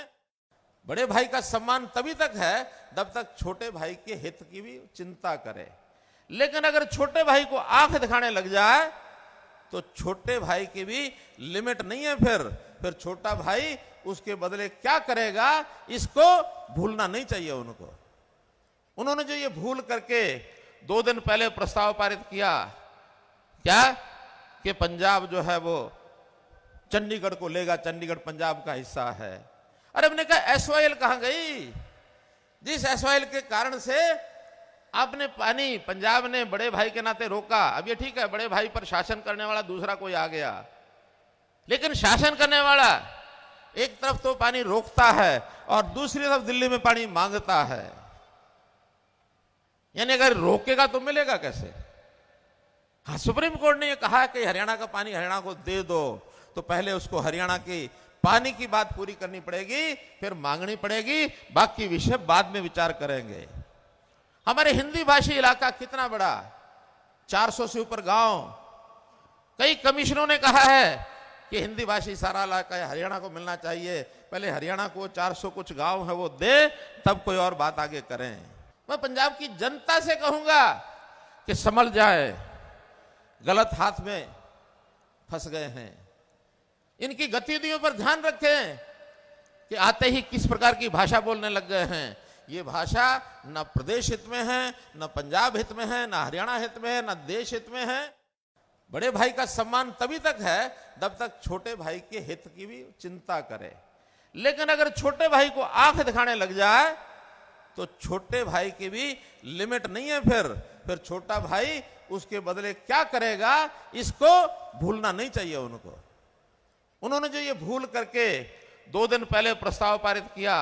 बड़े भाई का सम्मान तभी तक है जब तक छोटे भाई के हित की भी चिंता करे। लेकिन अगर छोटे भाई को आंख दिखाने लग जाए तो छोटे भाई की भी लिमिट नहीं है। फिर छोटा भाई उसके बदले क्या करेगा, इसको भूलना नहीं चाहिए उनको। उन्होंने जो ये भूल करके 2 दिन पहले प्रस्ताव पारित किया, क्या कि पंजाब जो है वो चंडीगढ़ को लेगा, चंडीगढ़ पंजाब का हिस्सा है। अरे हमने कहा एसवाईएल कहां गई? जिस एसवाईएल के कारण से आपने पानी पंजाब ने बड़े भाई के नाते रोका। अब ये ठीक है, बड़े भाई पर शासन करने वाला दूसरा कोई आ गया, लेकिन शासन करने वाला एक तरफ तो पानी रोकता है और दूसरी तरफ दिल्ली में पानी मांगता है। यानी अगर रोकेगा तो मिलेगा कैसे? हाँ, सुप्रीम कोर्ट ने यह कहा कि हरियाणा का पानी हरियाणा को दे दो, तो पहले उसको हरियाणा की पानी की बात पूरी करनी पड़ेगी, फिर मांगनी पड़ेगी, बाकी विषय बाद में विचार करेंगे। हमारे हिंदी भाषी इलाका कितना बड़ा, 400 से ऊपर गांव। कई कमिश्नरों ने कहा है कि हिंदी भाषी सारा इलाका हरियाणा को मिलना चाहिए, पहले हरियाणा को 400 कुछ गांव है वो दे, तब कोई और बात आगे करें। मैं पंजाब की जनता से कहूंगा कि संभल जाए, गलत हाथ में फंस गए हैं। इनकी गतिविधियों पर ध्यान रखें कि आते ही किस प्रकार की भाषा बोलने लग गए हैं। ये भाषा न प्रदेश हित में है, न पंजाब हित में है, न हरियाणा हित में है, न देश हित में है। बड़े भाई का सम्मान तभी तक है जब तक छोटे भाई के हित की भी चिंता करे। लेकिन अगर छोटे भाई को आंख दिखाने लग जाए तो छोटे भाई की भी लिमिट नहीं है। फिर छोटा भाई उसके बदले क्या करेगा, इसको भूलना नहीं चाहिए उनको। उन्होंने जो ये भूल करके 2 दिन पहले प्रस्ताव पारित किया,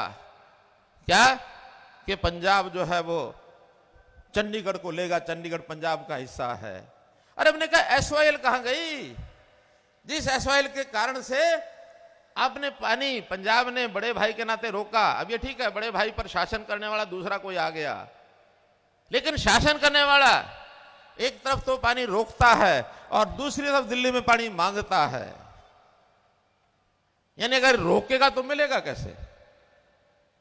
क्या कि पंजाब जो है वो चंडीगढ़ को लेगा, चंडीगढ़ पंजाब का हिस्सा है। अरे हमने कहा एसवाईएल कहां गई? जिस एसवाईएल के कारण से आपने पानी पंजाब ने बड़े भाई के नाते रोका। अब ये ठीक है, बड़े भाई पर शासन करने वाला दूसरा कोई आ गया, लेकिन शासन करने वाला एक तरफ तो पानी रोकता है और दूसरी तरफ दिल्ली में पानी मांगता है। यानी अगर रोकेगा तो मिलेगा कैसे?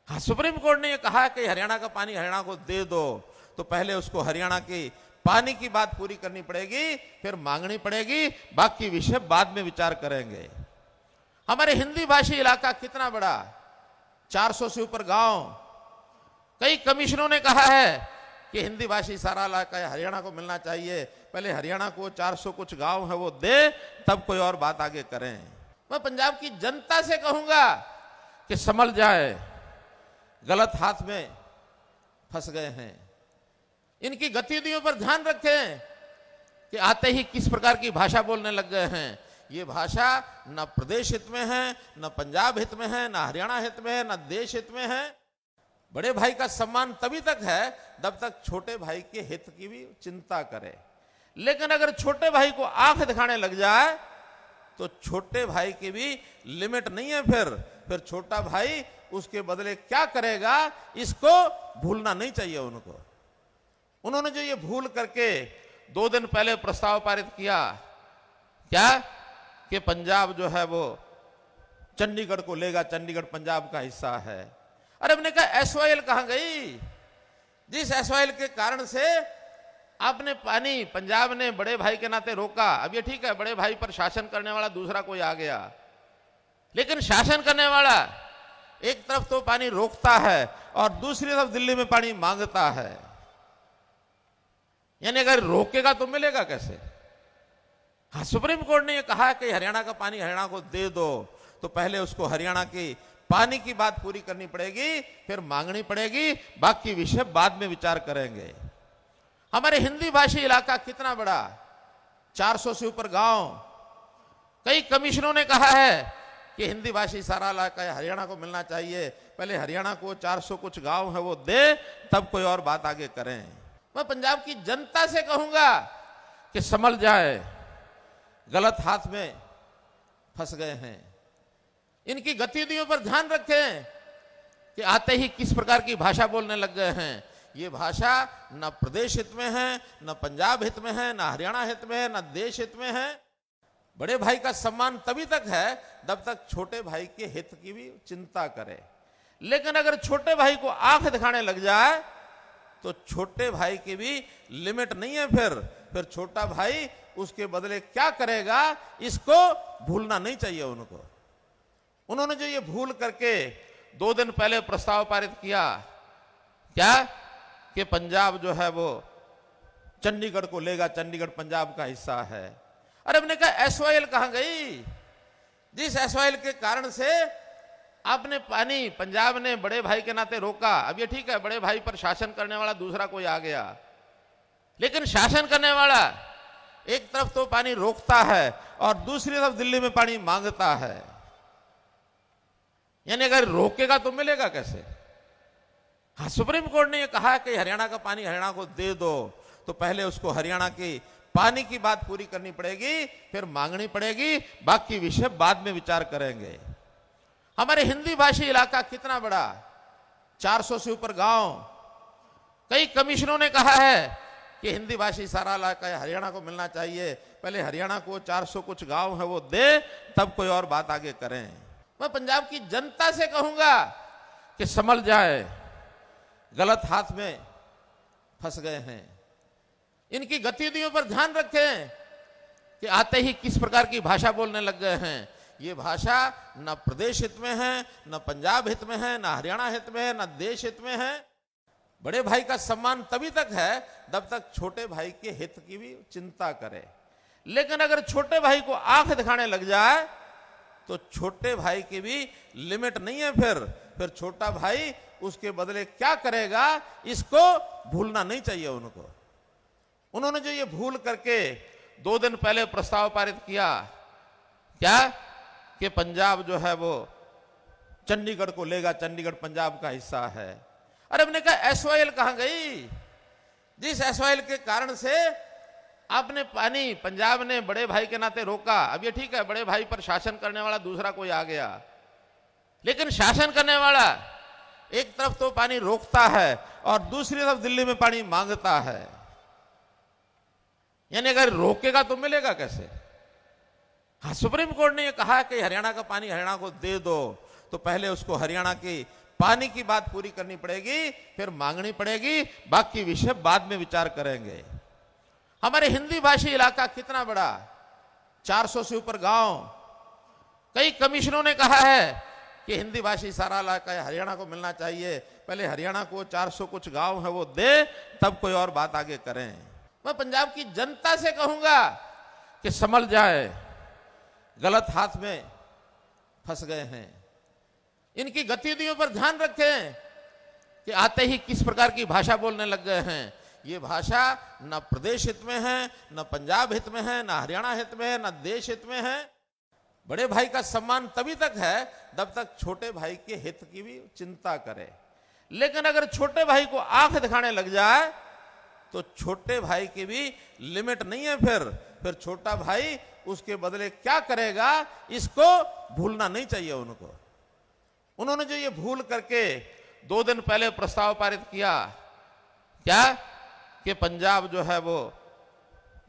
हाँ, सुप्रीम कोर्ट ने यह कहा कि हरियाणा का पानी हरियाणा को दे दो, तो पहले उसको हरियाणा की पानी की बात पूरी करनी पड़ेगी, फिर मांगनी पड़ेगी, बाकी विषय बाद में विचार करेंगे। हमारे हिंदी भाषी इलाका कितना बड़ा, 400 से ऊपर गांव। कई कमिश्नरों ने कहा है कि हिंदी भाषी सारा इलाका हरियाणा को मिलना चाहिए, पहले हरियाणा को 400 कुछ गांव है वो दे, तब कोई और बात आगे करें। मैं पंजाब की जनता से कहूंगा कि संभल जाए, गलत हाथ में फंस गए हैं। इनकी गतिविधियों पर ध्यान रखें कि आते ही किस प्रकार की भाषा बोलने लग गए हैं। ये भाषा न प्रदेश हित में है, न पंजाब हित में है, न हरियाणा हित में है, न देश हित में है। बड़े भाई का सम्मान तभी तक है जब तक छोटे भाई के हित की भी चिंता करे। लेकिन अगर छोटे भाई को आंख दिखाने लग जाए तो छोटे भाई की भी लिमिट नहीं है। फिर छोटा भाई उसके बदले क्या करेगा, इसको भूलना नहीं चाहिए उनको। उन्होंने जो ये भूल करके 2 दिन पहले प्रस्ताव पारित किया, क्या कि पंजाब जो है वो चंडीगढ़ को लेगा, चंडीगढ़ पंजाब का हिस्सा है। अरे हमने कहा एसवाईएल कहां गई? जिस एसवाईएल के कारण से आपने पानी पंजाब ने बड़े भाई के नाते रोका। अब ये ठीक है, बड़े भाई पर शासन करने वाला दूसरा कोई आ गया, लेकिन शासन करने वाला एक तरफ तो पानी रोकता है और दूसरी तरफ दिल्ली में पानी मांगता है। यानी अगर रोकेगा तो मिलेगा कैसे? हाँ, सुप्रीम कोर्ट ने यह कहा कि हरियाणा का पानी हरियाणा को दे दो, तो पहले उसको हरियाणा की पानी की बात पूरी करनी पड़ेगी, फिर मांगनी पड़ेगी, बाकी विषय बाद में विचार करेंगे। हमारे हिंदी भाषी इलाका कितना बड़ा, 400 से ऊपर गांव। कई कमिश्नरों ने कहा है कि हिंदी भाषी सारा इलाका हरियाणा को मिलना चाहिए, पहले हरियाणा को 400 कुछ गांव है वो दे, तब कोई और बात आगे करें। मैं पंजाब की जनता से कहूंगा कि संभल जाए, गलत हाथ में फंस गए हैं। इनकी गतिविधियों पर ध्यान रखें कि आते ही किस प्रकार की भाषा बोलने लग गए हैं। ये भाषा न प्रदेश हित में है, न पंजाब हित में है, न हरियाणा हित में है, न देश हित में है। बड़े भाई का सम्मान तभी तक है जब तक छोटे भाई के हित की भी चिंता करे। लेकिन अगर छोटे भाई को आंख दिखाने लग जाए तो छोटे भाई की भी लिमिट नहीं है। फिर छोटा भाई उसके बदले क्या करेगा, इसको भूलना नहीं चाहिए उनको। उन्होंने जो ये भूल करके 2 दिन पहले प्रस्ताव पारित किया, क्या कि पंजाब जो है वो चंडीगढ़ को लेगा, चंडीगढ़ पंजाब का हिस्सा है। अरे हमने कहा SYL कहां गई? जिस SYL के कारण से आपने पानी पंजाब ने बड़े भाई के नाते रोका। अब ये ठीक है, बड़े भाई पर शासन करने वाला दूसरा कोई आ गया, लेकिन शासन करने वाला एक तरफ तो पानी रोकता है और दूसरी तरफ दिल्ली में पानी मांगता है। यानी अगर रोकेगा तो मिलेगा कैसे? हाँ, सुप्रीम कोर्ट ने यह कहा कि हरियाणा का पानी हरियाणा को दे दो, तो पहले उसको हरियाणा की पानी की बात पूरी करनी पड़ेगी, फिर मांगनी पड़ेगी, बाकी विषय बाद में विचार करेंगे। हमारे हिंदी भाषी इलाका कितना बड़ा, 400 से ऊपर गांव। कई कमिश्नरों ने कहा है कि हिंदी भाषी सारा इलाका हरियाणा को मिलना चाहिए, पहले हरियाणा को 400 कुछ गांव है वो दे, तब कोई और बात आगे करें। मैं पंजाब की जनता से कहूंगा कि संभल जाए, गलत हाथ में फंस गए हैं। इनकी गतिविधियों पर ध्यान रखें कि आते ही किस प्रकार की भाषा बोलने लग गए हैं। ये भाषा न प्रदेश हित में है, न पंजाब हित में है, न हरियाणा हित में है, न देश हित में है। बड़े भाई का सम्मान तभी तक है जब तक छोटे भाई के हित की भी चिंता करे। लेकिन अगर छोटे भाई को आंख दिखाने लग जाए तो छोटे भाई की भी लिमिट नहीं है। फिर छोटा भाई उसके बदले क्या करेगा, इसको भूलना नहीं चाहिए उनको। उन्होंने जो ये भूल करके 2 दिन पहले प्रस्ताव पारित किया, क्या कि पंजाब जो है वो चंडीगढ़ को लेगा, चंडीगढ़ पंजाब का हिस्सा है। अरे हमने कहा SYL कहां गई? जिस SYL के कारण से आपने पानी पंजाब ने बड़े भाई के नाते रोका। अब ये ठीक है, बड़े भाई पर शासन करने वाला दूसरा कोई आ गया, लेकिन शासन करने वाला एक तरफ तो पानी रोकता है और दूसरी तरफ दिल्ली में पानी मांगता है। यानी अगर रोकेगा तो मिलेगा कैसे? हाँ, सुप्रीम कोर्ट ने यह कहा कि हरियाणा का पानी हरियाणा को दे दो, तो पहले उसको हरियाणा की पानी की बात पूरी करनी पड़ेगी, फिर मांगनी पड़ेगी, बाकी विषय बाद में विचार करेंगे। हमारे हिंदी भाषी इलाका कितना बड़ा, 400 से ऊपर गांव। कई कमिश्नरों ने कहा है कि हिंदी भाषी सारा इलाका हरियाणा को मिलना चाहिए, पहले हरियाणा को 400 कुछ गांव है वो दे, तब कोई और बात आगे करें। मैं पंजाब की जनता से कहूंगा कि संभल जाए, गलत हाथ में फंस गए हैं। इनकी गतिविधियों पर ध्यान रखें कि आते ही किस प्रकार की भाषा बोलने लग गए हैं। ये भाषा न प्रदेश हित में है, न पंजाब हित में है, न हरियाणा हित में है, न देश हित में है। बड़े भाई का सम्मान तभी तक है जब तक छोटे भाई के हित की भी चिंता करे। लेकिन अगर छोटे भाई को आंख दिखाने लग जाए तो छोटे भाई की भी लिमिट नहीं है। फिर छोटा भाई उसके बदले क्या करेगा, इसको भूलना नहीं चाहिए उनको। उन्होंने जो ये भूल करके 2 दिन पहले प्रस्ताव पारित किया, क्या कि पंजाब जो है वो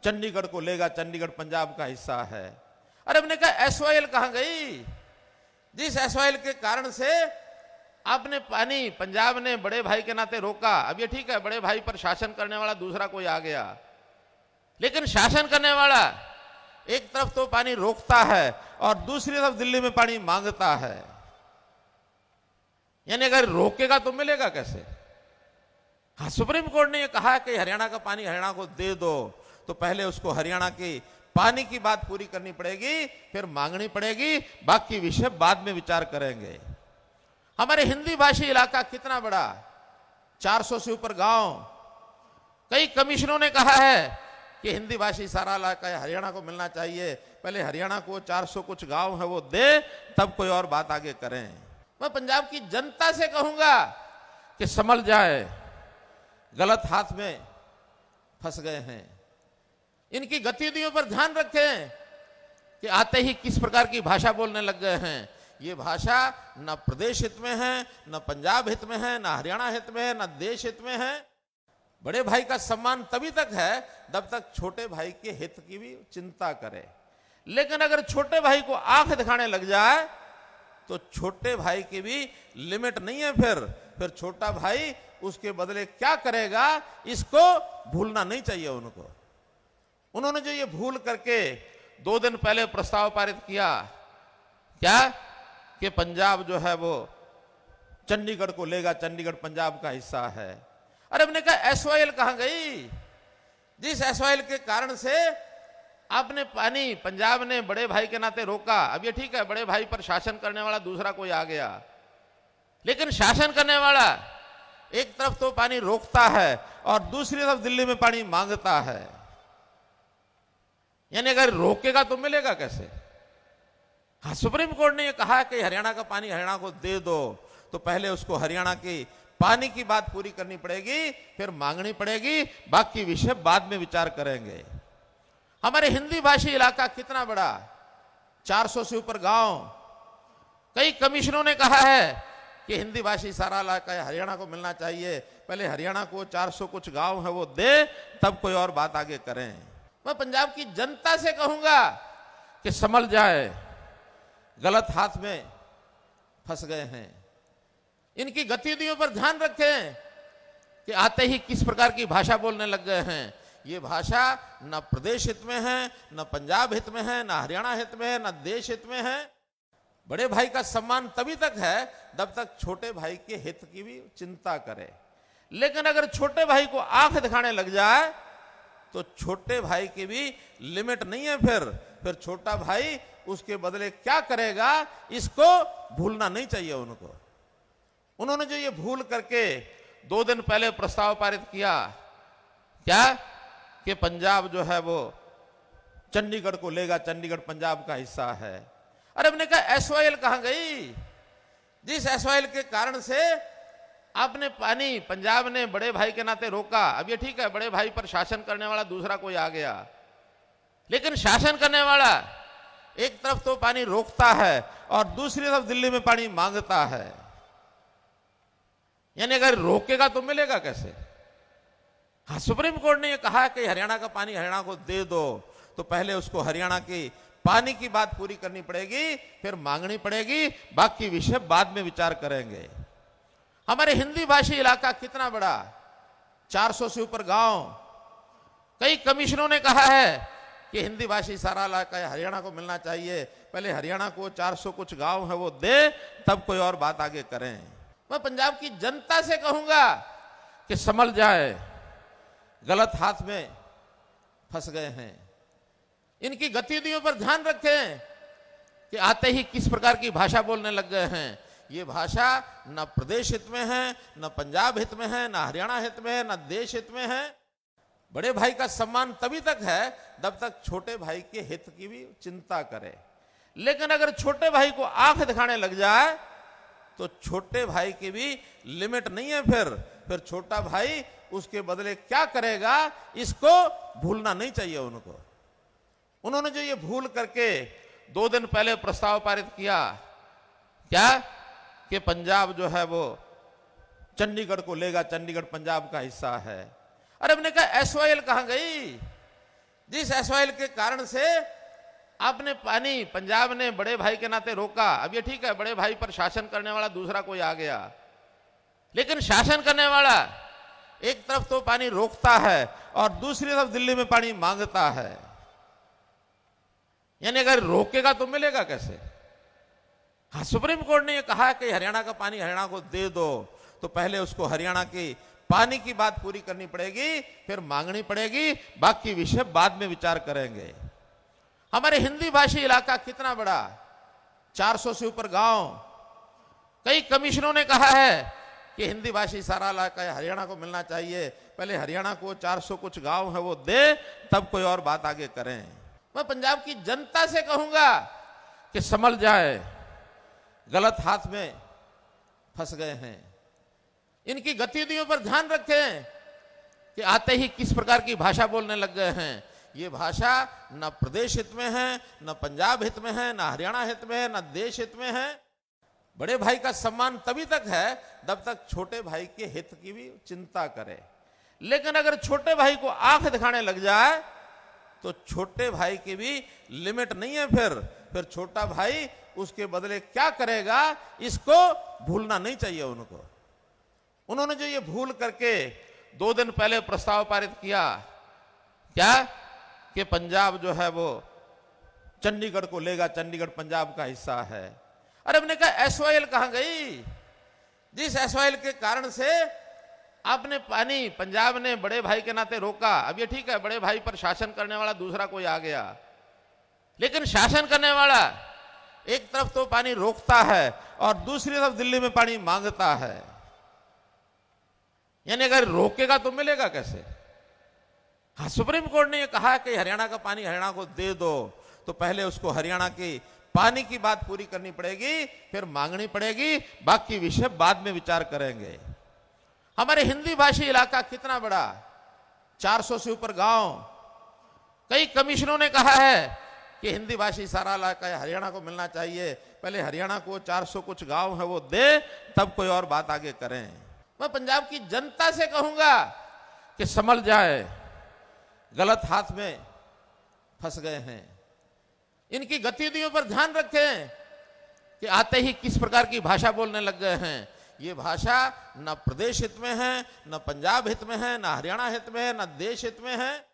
चंडीगढ़ को लेगा, चंडीगढ़ पंजाब का हिस्सा है। अरे हमने कहा SYL कहां गई? जिस SYL के कारण से आपने पानी पंजाब ने बड़े भाई के नाते रोका। अब ये ठीक है, बड़े भाई पर शासन करने वाला दूसरा कोई आ गया, लेकिन शासन करने वाला एक तरफ तो पानी रोकता है और दूसरी तरफ दिल्ली में पानी मांगता है। यानी अगर रोकेगा तो मिलेगा कैसे? हाँ, सुप्रीम कोर्ट ने यह कहा कि हरियाणा का पानी हरियाणा को दे दो, तो पहले उसको हरियाणा की पानी की बात पूरी करनी पड़ेगी, फिर मांगनी पड़ेगी, बाकी विषय बाद में विचार करेंगे। हमारे हिंदी भाषी इलाका कितना बड़ा, 400 से ऊपर गांव। कई कमिश्नरों ने कहा है कि हिंदी भाषी सारा इलाका हरियाणा को मिलना चाहिए, पहले हरियाणा को 400 कुछ गांव है वो दे, तब कोई और बात आगे करें। मैं पंजाब की जनता से कहूंगा कि संभल जाए, गलत हाथ में फंस गए हैं। इनकी गतिविधियों पर ध्यान रखें कि आते ही किस प्रकार की भाषा बोलने लग गए हैं। ये भाषा न प्रदेश हित में है, न पंजाब हित में है, न हरियाणा हित में है, न देश हित में है। बड़े भाई का सम्मान तभी तक है जब तक छोटे भाई के हित की भी चिंता करे। लेकिन अगर छोटे भाई को आंख दिखाने लग जाए तो छोटे भाई की भी लिमिट नहीं है। फिर छोटा भाई उसके बदले क्या करेगा, इसको भूलना नहीं चाहिए उनको। उन्होंने जो ये भूल करके 2 दिन पहले प्रस्ताव पारित किया, क्या कि पंजाब जो है वो चंडीगढ़ को लेगा, चंडीगढ़ पंजाब का हिस्सा है। अरे हमने कहा एसवाईएल कहां गई? जिस एसवाईएल के कारण से आपने पानी पंजाब ने बड़े भाई के नाते रोका। अब ये ठीक है, बड़े भाई पर शासन करने वाला दूसरा कोई आ गया, लेकिन शासन करने वाला एक तरफ तो पानी रोकता है और दूसरी तरफ दिल्ली में पानी मांगता है। यानी अगर रोकेगा तो मिलेगा कैसे? हाँ, सुप्रीम कोर्ट ने यह कहा कि हरियाणा का पानी हरियाणा को दे दो, तो पहले उसको हरियाणा की पानी की बात पूरी करनी पड़ेगी, फिर मांगनी पड़ेगी, बाकी विषय बाद में विचार करेंगे। हमारे हिंदी भाषी इलाका कितना बड़ा, 400 से ऊपर गांव। कई कमिश्नरों ने कहा है कि हिंदी भाषी सारा इलाका हरियाणा को मिलना चाहिए, पहले हरियाणा को 400 कुछ गांव है वो दे, तब कोई और बात आगे करें। मैं पंजाब की जनता से कहूंगा कि संभल जाए, गलत हाथ में फंस गए हैं। इनकी गतिविधियों पर ध्यान रखें कि आते ही किस प्रकार की भाषा बोलने लग गए हैं। ये भाषा न प्रदेश हित में है, न पंजाब हित में है, न हरियाणा हित में है, न देश हित में है। बड़े भाई का सम्मान तभी तक है जब तक छोटे भाई के हित की भी चिंता करे। लेकिन अगर छोटे भाई को आंख दिखाने लग जाए तो छोटे भाई की भी लिमिट नहीं है। फिर छोटा भाई उसके बदले क्या करेगा, इसको भूलना नहीं चाहिए उनको। उन्होंने जो ये भूल करके 2 दिन पहले प्रस्ताव पारित किया, क्या कि पंजाब जो है वो चंडीगढ़ को लेगा, चंडीगढ़ पंजाब का हिस्सा है। अरे हमने कहा एसवाईएल कहां गई? जिस एसवाईएल के कारण से आपने पानी पंजाब ने बड़े भाई के नाते रोका। अब ये ठीक है, बड़े भाई पर शासन करने वाला दूसरा कोई आ गया, लेकिन शासन करने वाला एक तरफ तो पानी रोकता है और दूसरी तरफ दिल्ली में पानी मांगता है। यानी अगर रोकेगा तो मिलेगा कैसे? हाँ, सुप्रीम कोर्ट ने यह कहा कि हरियाणा का पानी हरियाणा को दे दो, तो पहले उसको हरियाणा की पानी की बात पूरी करनी पड़ेगी, फिर मांगनी पड़ेगी, बाकी विषय बाद में विचार करेंगे। हमारे हिंदी भाषी इलाका कितना बड़ा, 400 से ऊपर गांव। कई कमिश्नरों ने कहा है कि हिंदी भाषी सारा इलाका हरियाणा को मिलना चाहिए, पहले हरियाणा को 400 कुछ गांव है वो दे, तब कोई और बात आगे करें। मैं पंजाब की जनता से कहूंगा कि संभल जाए, गलत हाथ में फंस गए हैं। इनकी गतिविधियों पर ध्यान रखें कि आते ही किस प्रकार की भाषा बोलने लग गए हैं। ये भाषा न प्रदेश हित में है, न पंजाब हित में है, न हरियाणा हित में है, न देश हित में है। बड़े भाई का सम्मान तभी तक है जब तक छोटे भाई के हित की भी चिंता करे। लेकिन अगर छोटे भाई को आंख दिखाने लग जाए तो छोटे भाई की भी लिमिट नहीं है। फिर छोटा भाई उसके बदले क्या करेगा, इसको भूलना नहीं चाहिए उनको। उन्होंने जो ये भूल करके 2 दिन पहले प्रस्ताव पारित किया, क्या कि पंजाब जो है वो चंडीगढ़ को लेगा, चंडीगढ़ पंजाब का हिस्सा है। अरे हमने कहा एसवाईएल कहां गई? जिस एसवाईएल के कारण से आपने पानी पंजाब ने बड़े भाई के नाते रोका। अब ये ठीक है, बड़े भाई पर शासन करने वाला दूसरा कोई आ गया, लेकिन शासन करने वाला एक तरफ तो पानी रोकता है और दूसरी तरफ दिल्ली में पानी मांगता है। यानी अगर रोकेगा तो मिलेगा कैसे? हाँ, सुप्रीम कोर्ट ने यह कहा कि हरियाणा का पानी हरियाणा को दे दो, तो पहले उसको हरियाणा की पानी की बात पूरी करनी पड़ेगी, फिर मांगनी पड़ेगी, बाकी विषय बाद में विचार करेंगे। हमारे हिंदी भाषी इलाका कितना बड़ा, 400 से ऊपर गांव। कई कमिश्नरों ने कहा है कि हिंदी भाषी सारा इलाका हरियाणा को मिलना चाहिए, पहले हरियाणा को 400 कुछ गांव है वो दे, तब कोई और बात आगे करें। मैं पंजाब की जनता से कहूंगा कि संभल जाए, गलत हाथ में फंस गए हैं। इनकी गतिविधियों पर ध्यान रखें कि आते ही किस प्रकार की भाषा बोलने लग गए हैं। ये भाषा न प्रदेश हित में है, न पंजाब हित में है, न हरियाणा हित में है, न देश हित में है। बड़े भाई का सम्मान तभी तक है जब तक छोटे भाई के हित की भी चिंता करे। लेकिन अगर छोटे भाई को आंख दिखाने लग जाए तो छोटे भाई की भी लिमिट नहीं है। फिर छोटा भाई उसके बदले क्या करेगा, इसको भूलना नहीं चाहिए उनको। उन्होंने जो ये भूल करके 2 दिन पहले प्रस्ताव पारित किया, क्या कि पंजाब जो है वो चंडीगढ़ को लेगा, चंडीगढ़ पंजाब का हिस्सा है। अरे हमने कहा SYL कहां गई? जिस SYL के कारण से आपने पानी पंजाब ने बड़े भाई के नाते रोका। अब ये ठीक है, बड़े भाई पर शासन करने वाला दूसरा कोई आ गया, लेकिन शासन करने वाला एक तरफ तो पानी रोकता है और दूसरी तरफ दिल्ली में पानी मांगता है। यानी अगर रोकेगा तो मिलेगा कैसे? हाँ, सुप्रीम कोर्ट ने यह कहा कि हरियाणा का पानी हरियाणा को दे दो, तो पहले उसको हरियाणा की पानी की बात पूरी करनी पड़ेगी, फिर मांगनी पड़ेगी, बाकी विषय बाद में विचार करेंगे। हमारे हिंदी भाषी इलाका कितना बड़ा, 400 से ऊपर गांव। कई कमिश्नरों ने कहा है कि हिंदी भाषी सारा इलाका हरियाणा को मिलना चाहिए, पहले हरियाणा को 400 कुछ गांव है वो दे, तब कोई और बात आगे करें। मैं पंजाब की जनता से कहूंगा कि संभल जाए, गलत हाथ में फंस गए हैं। इनकी गतिविधियों पर ध्यान रखें कि आते ही किस प्रकार की भाषा बोलने लग गए हैं। ये भाषा न प्रदेश हित में है, न पंजाब हित में है, न हरियाणा हित में है, न देश हित में है।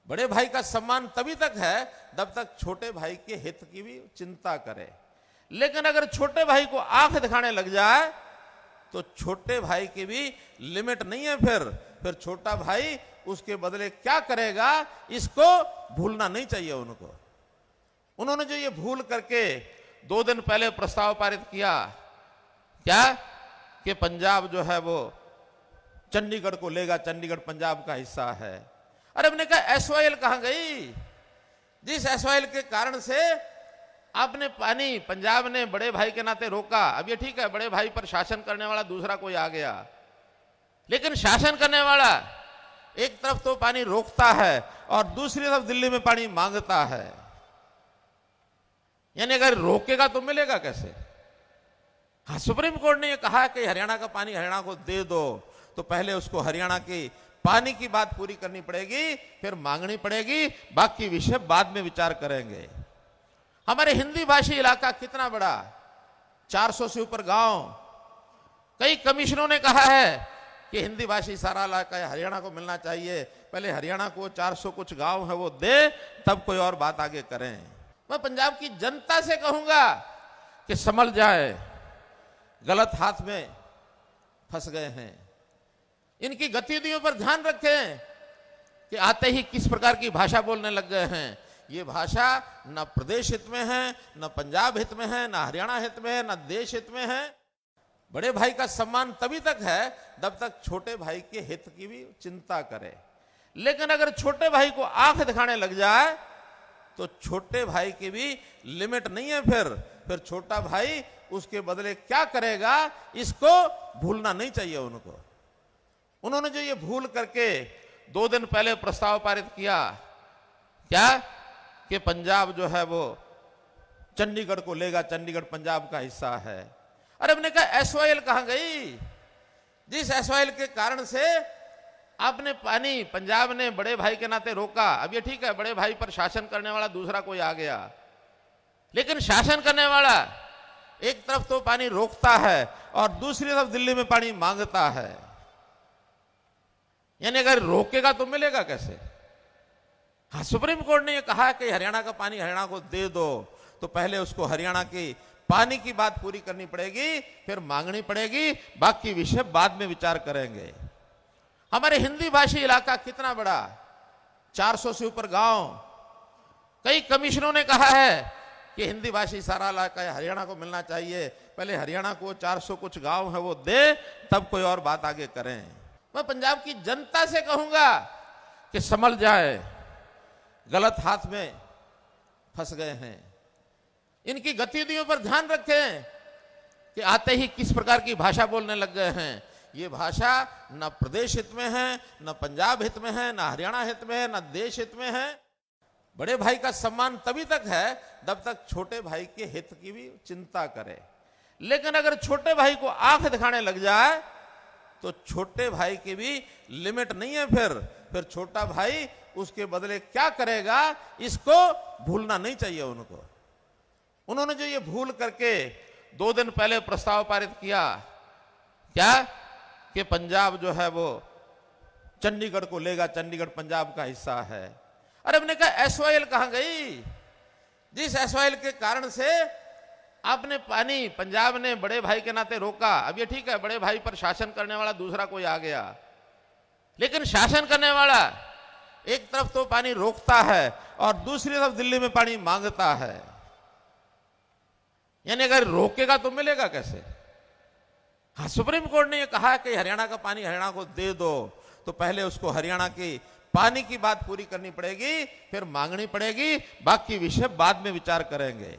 बड़े भाई का सम्मान तभी तक है जब तक छोटे भाई के हित की भी चिंता करे। लेकिन अगर छोटे भाई को आंख दिखाने लग जाए तो छोटे भाई की भी लिमिट नहीं है। फिर छोटा भाई उसके बदले क्या करेगा, इसको भूलना नहीं चाहिए उनको। उन्होंने जो ये भूल करके 2 दिन पहले प्रस्ताव पारित किया, क्या कि पंजाब जो है वो चंडीगढ़ को लेगा, चंडीगढ़ पंजाब का हिस्सा है। अरे हमने कहा SYL कहां गई? जिस SYL के कारण से आपने पानी पंजाब ने बड़े भाई के नाते रोका। अब ये ठीक है, बड़े भाई पर शासन करने वाला दूसरा कोई आ गया, लेकिन शासन करने वाला एक तरफ तो पानी रोकता है और दूसरी तरफ दिल्ली में पानी मांगता है। यानी अगर रोकेगा तो मिलेगा कैसे? हाँ, सुप्रीम कोर्ट ने यह कहा कि हरियाणा का पानी हरियाणा को दे दो, तो पहले उसको हरियाणा की पानी की बात पूरी करनी पड़ेगी, फिर मांगनी पड़ेगी, बाकी विषय बाद में विचार करेंगे। हमारे हिंदी भाषी इलाका कितना बड़ा, 400 से ऊपर गांव। कई कमिश्नरों ने कहा है कि हिंदी भाषी सारा इलाका हरियाणा को मिलना चाहिए, पहले हरियाणा को 400 कुछ गांव है वो दे, तब कोई और बात आगे करें। मैं पंजाब की जनता से कहूंगा कि संभल जाए, गलत हाथ में फंस गए हैं। इनकी गतिविधियों पर ध्यान रखें कि आते ही किस प्रकार की भाषा बोलने लग गए हैं। ये भाषा न प्रदेश हित में है, न पंजाब हित में है, न हरियाणा हित में है, न देश हित में है। बड़े भाई का सम्मान तभी तक है जब तक छोटे भाई के हित की भी चिंता करे। लेकिन अगर छोटे भाई को आंख दिखाने लग जाए तो छोटे भाई की भी लिमिट नहीं है। फिर छोटा भाई उसके बदले क्या करेगा, इसको भूलना नहीं चाहिए उनको। उन्होंने जो ये भूल करके 2 दिन पहले प्रस्ताव पारित किया, क्या कि पंजाब जो है वो चंडीगढ़ को लेगा, चंडीगढ़ पंजाब का हिस्सा है। अरे हमने कहा SYL कहां गई? जिस SYL के कारण से आपने पानी पंजाब ने बड़े भाई के नाते रोका। अब ये ठीक है, बड़े भाई पर शासन करने वाला दूसरा कोई आ गया, लेकिन शासन करने वाला एक तरफ तो पानी रोकता है और दूसरी तरफ दिल्ली में पानी मांगता है। यानी अगर रोकेगा तो मिलेगा कैसे? हाँ, सुप्रीम कोर्ट ने यह कहा कि हरियाणा का पानी हरियाणा को दे दो, तो पहले उसको हरियाणा की पानी की बात पूरी करनी पड़ेगी, फिर मांगनी पड़ेगी, बाकी विषय बाद में विचार करेंगे। हमारे हिंदी भाषी इलाका कितना बड़ा, 400 से ऊपर गांव। कई कमिश्नरों ने कहा है कि हिंदी भाषी सारा इलाका हरियाणा को मिलना चाहिए, पहले हरियाणा को 400 कुछ गांव है वो दे, तब कोई और बात आगे करें। मैं पंजाब की जनता से कहूंगा कि संभल जाए, गलत हाथ में फंस गए हैं। इनकी गतिविधियों पर ध्यान रखें कि आते ही किस प्रकार की भाषा बोलने लग गए हैं। ये भाषा न प्रदेश हित में है, न पंजाब हित में है, न हरियाणा हित में है, न देश हित में है। बड़े भाई का सम्मान तभी तक है जब तक छोटे भाई के हित की भी चिंता करे। लेकिन अगर छोटे भाई को आंख दिखाने लग जाए तो छोटे भाई की भी लिमिट नहीं है। फिर छोटा भाई उसके बदले क्या करेगा, इसको भूलना नहीं चाहिए उनको। उन्होंने जो ये भूल करके 2 दिन पहले प्रस्ताव पारित किया, क्या कि पंजाब जो है वो चंडीगढ़ को लेगा, चंडीगढ़ पंजाब का हिस्सा है। अरे हमने कहा एसवाईएल कहां गई? जिस एसवाईएल के कारण से आपने पानी पंजाब ने बड़े भाई के नाते रोका। अब ये ठीक है, बड़े भाई पर शासन करने वाला दूसरा कोई आ गया, लेकिन शासन करने वाला एक तरफ तो पानी रोकता है और दूसरी तरफ दिल्ली में पानी मांगता है। यानी अगर रोकेगा तो मिलेगा कैसे? हाँ, सुप्रीम कोर्ट ने यह कहा कि हरियाणा का पानी हरियाणा को दे दो, तो पहले उसको हरियाणा की पानी की बात पूरी करनी पड़ेगी, फिर मांगनी पड़ेगी, बाकी विषय बाद में विचार करेंगे।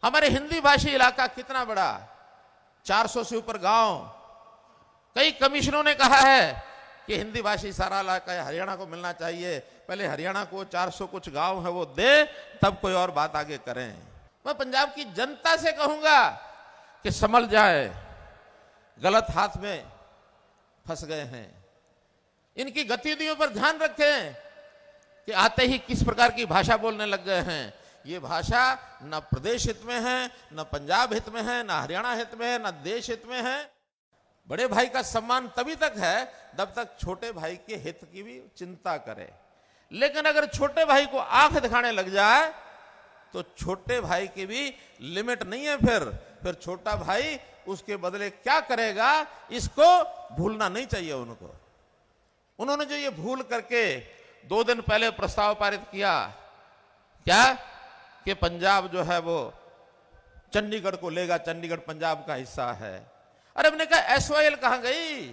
हमारे हिंदी भाषी इलाका कितना बड़ा, 400 से ऊपर गांव। कई कमिश्नरों ने कहा है कि हिंदी भाषी सारा इलाका हरियाणा को मिलना चाहिए, पहले हरियाणा को 400 कुछ गांव है वो दे, तब कोई और बात आगे करें। मैं पंजाब की जनता से कहूंगा कि संभल जाए, गलत हाथ में फंस गए हैं। इनकी गतिविधियों पर ध्यान रखें कि आते ही किस प्रकार की भाषा बोलने लग गए हैं। ये भाषा न प्रदेश हित में है, न पंजाब हित में है, न हरियाणा हित में है, न देश हित में है। बड़े भाई का सम्मान तभी तक है जब तक छोटे भाई के हित की भी चिंता करे। लेकिन अगर छोटे भाई को आंख दिखाने लग जाए तो छोटे भाई की भी लिमिट नहीं है। फिर छोटा भाई उसके बदले क्या करेगा, इसको भूलना नहीं चाहिए उनको। उन्होंने जो ये भूल करके 2 दिन पहले प्रस्ताव पारित किया, क्या कि पंजाब जो है वो चंडीगढ़ को लेगा, चंडीगढ़ पंजाब का हिस्सा है। अरे हमने कहा एसवाईएल कहां गई?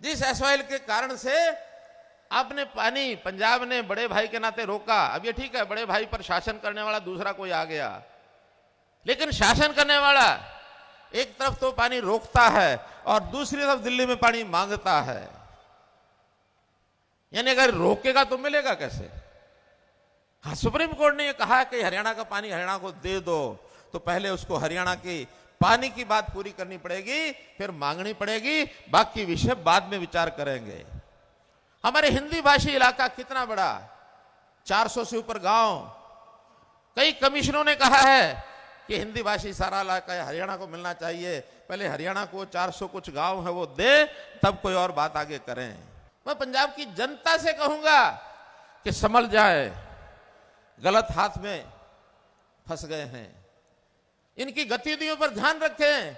जिस एसवाईएल के कारण से आपने पानी पंजाब ने बड़े भाई के नाते रोका। अब ये ठीक है, बड़े भाई पर शासन करने वाला दूसरा कोई आ गया, लेकिन शासन करने वाला एक तरफ तो पानी रोकता है और दूसरी तरफ दिल्ली में पानी मांगता है। यानी अगर रोकेगा तो मिलेगा कैसे? हाँ, सुप्रीम कोर्ट ने यह कहा कि हरियाणा का पानी हरियाणा को दे दो, तो पहले उसको हरियाणा की पानी की बात पूरी करनी पड़ेगी, फिर मांगनी पड़ेगी, बाकी विषय बाद में विचार करेंगे। हमारे हिंदी भाषी इलाका कितना बड़ा, 400 से ऊपर गांव। कई कमिश्नरों ने कहा है कि हिंदी भाषी सारा इलाका हरियाणा को मिलना चाहिए, पहले हरियाणा को 400 कुछ गांव है वो दे, तब कोई और बात आगे करें। मैं पंजाब की जनता से कहूंगा कि संभल जाए, गलत हाथ में फंस गए हैं। इनकी गतिविधियों पर ध्यान रखें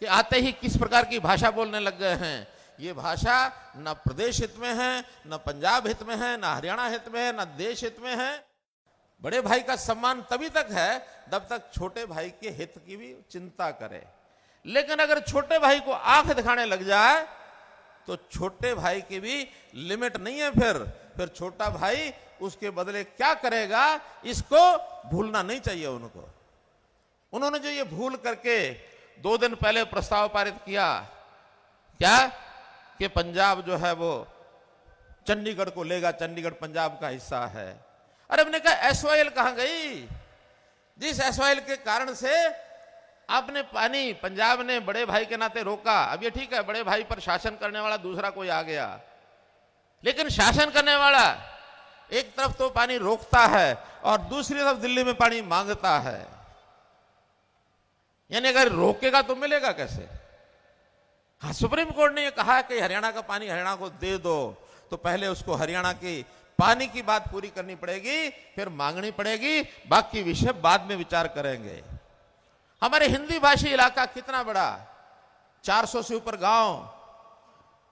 कि आते ही किस प्रकार की भाषा बोलने लग गए हैं। ये भाषा न प्रदेश हित में है, न पंजाब हित में है, न हरियाणा हित में है, न देश हित में है। बड़े भाई का सम्मान तभी तक है जब तक छोटे भाई के हित की भी चिंता करे। लेकिन अगर छोटे भाई को आंख दिखाने लग जाए तो छोटे भाई की भी लिमिट नहीं है। फिर छोटा भाई उसके बदले क्या करेगा, इसको भूलना नहीं चाहिए उनको। उन्होंने जो ये भूल करके 2 दिन पहले प्रस्ताव पारित किया, क्या कि पंजाब जो है वो चंडीगढ़ को लेगा, चंडीगढ़ पंजाब का हिस्सा है। अरे हमने कहा एसवाईएल कहां गई? जिस एसवाईएल के कारण से आपने पानी पंजाब ने बड़े भाई के नाते रोका। अब ये ठीक है, बड़े भाई पर शासन करने वाला दूसरा कोई आ गया, लेकिन शासन करने वाला एक तरफ तो पानी रोकता है और दूसरी तरफ दिल्ली में पानी मांगता है। यानी अगर रोकेगा तो मिलेगा कैसे? हाँ, सुप्रीम कोर्ट ने यह कहा कि हरियाणा का पानी हरियाणा को दे दो, तो पहले उसको हरियाणा की पानी की बात पूरी करनी पड़ेगी, फिर मांगनी पड़ेगी, बाकी विषय बाद में विचार करेंगे। हमारे हिंदी भाषी इलाका कितना बड़ा, 400 से ऊपर गांव।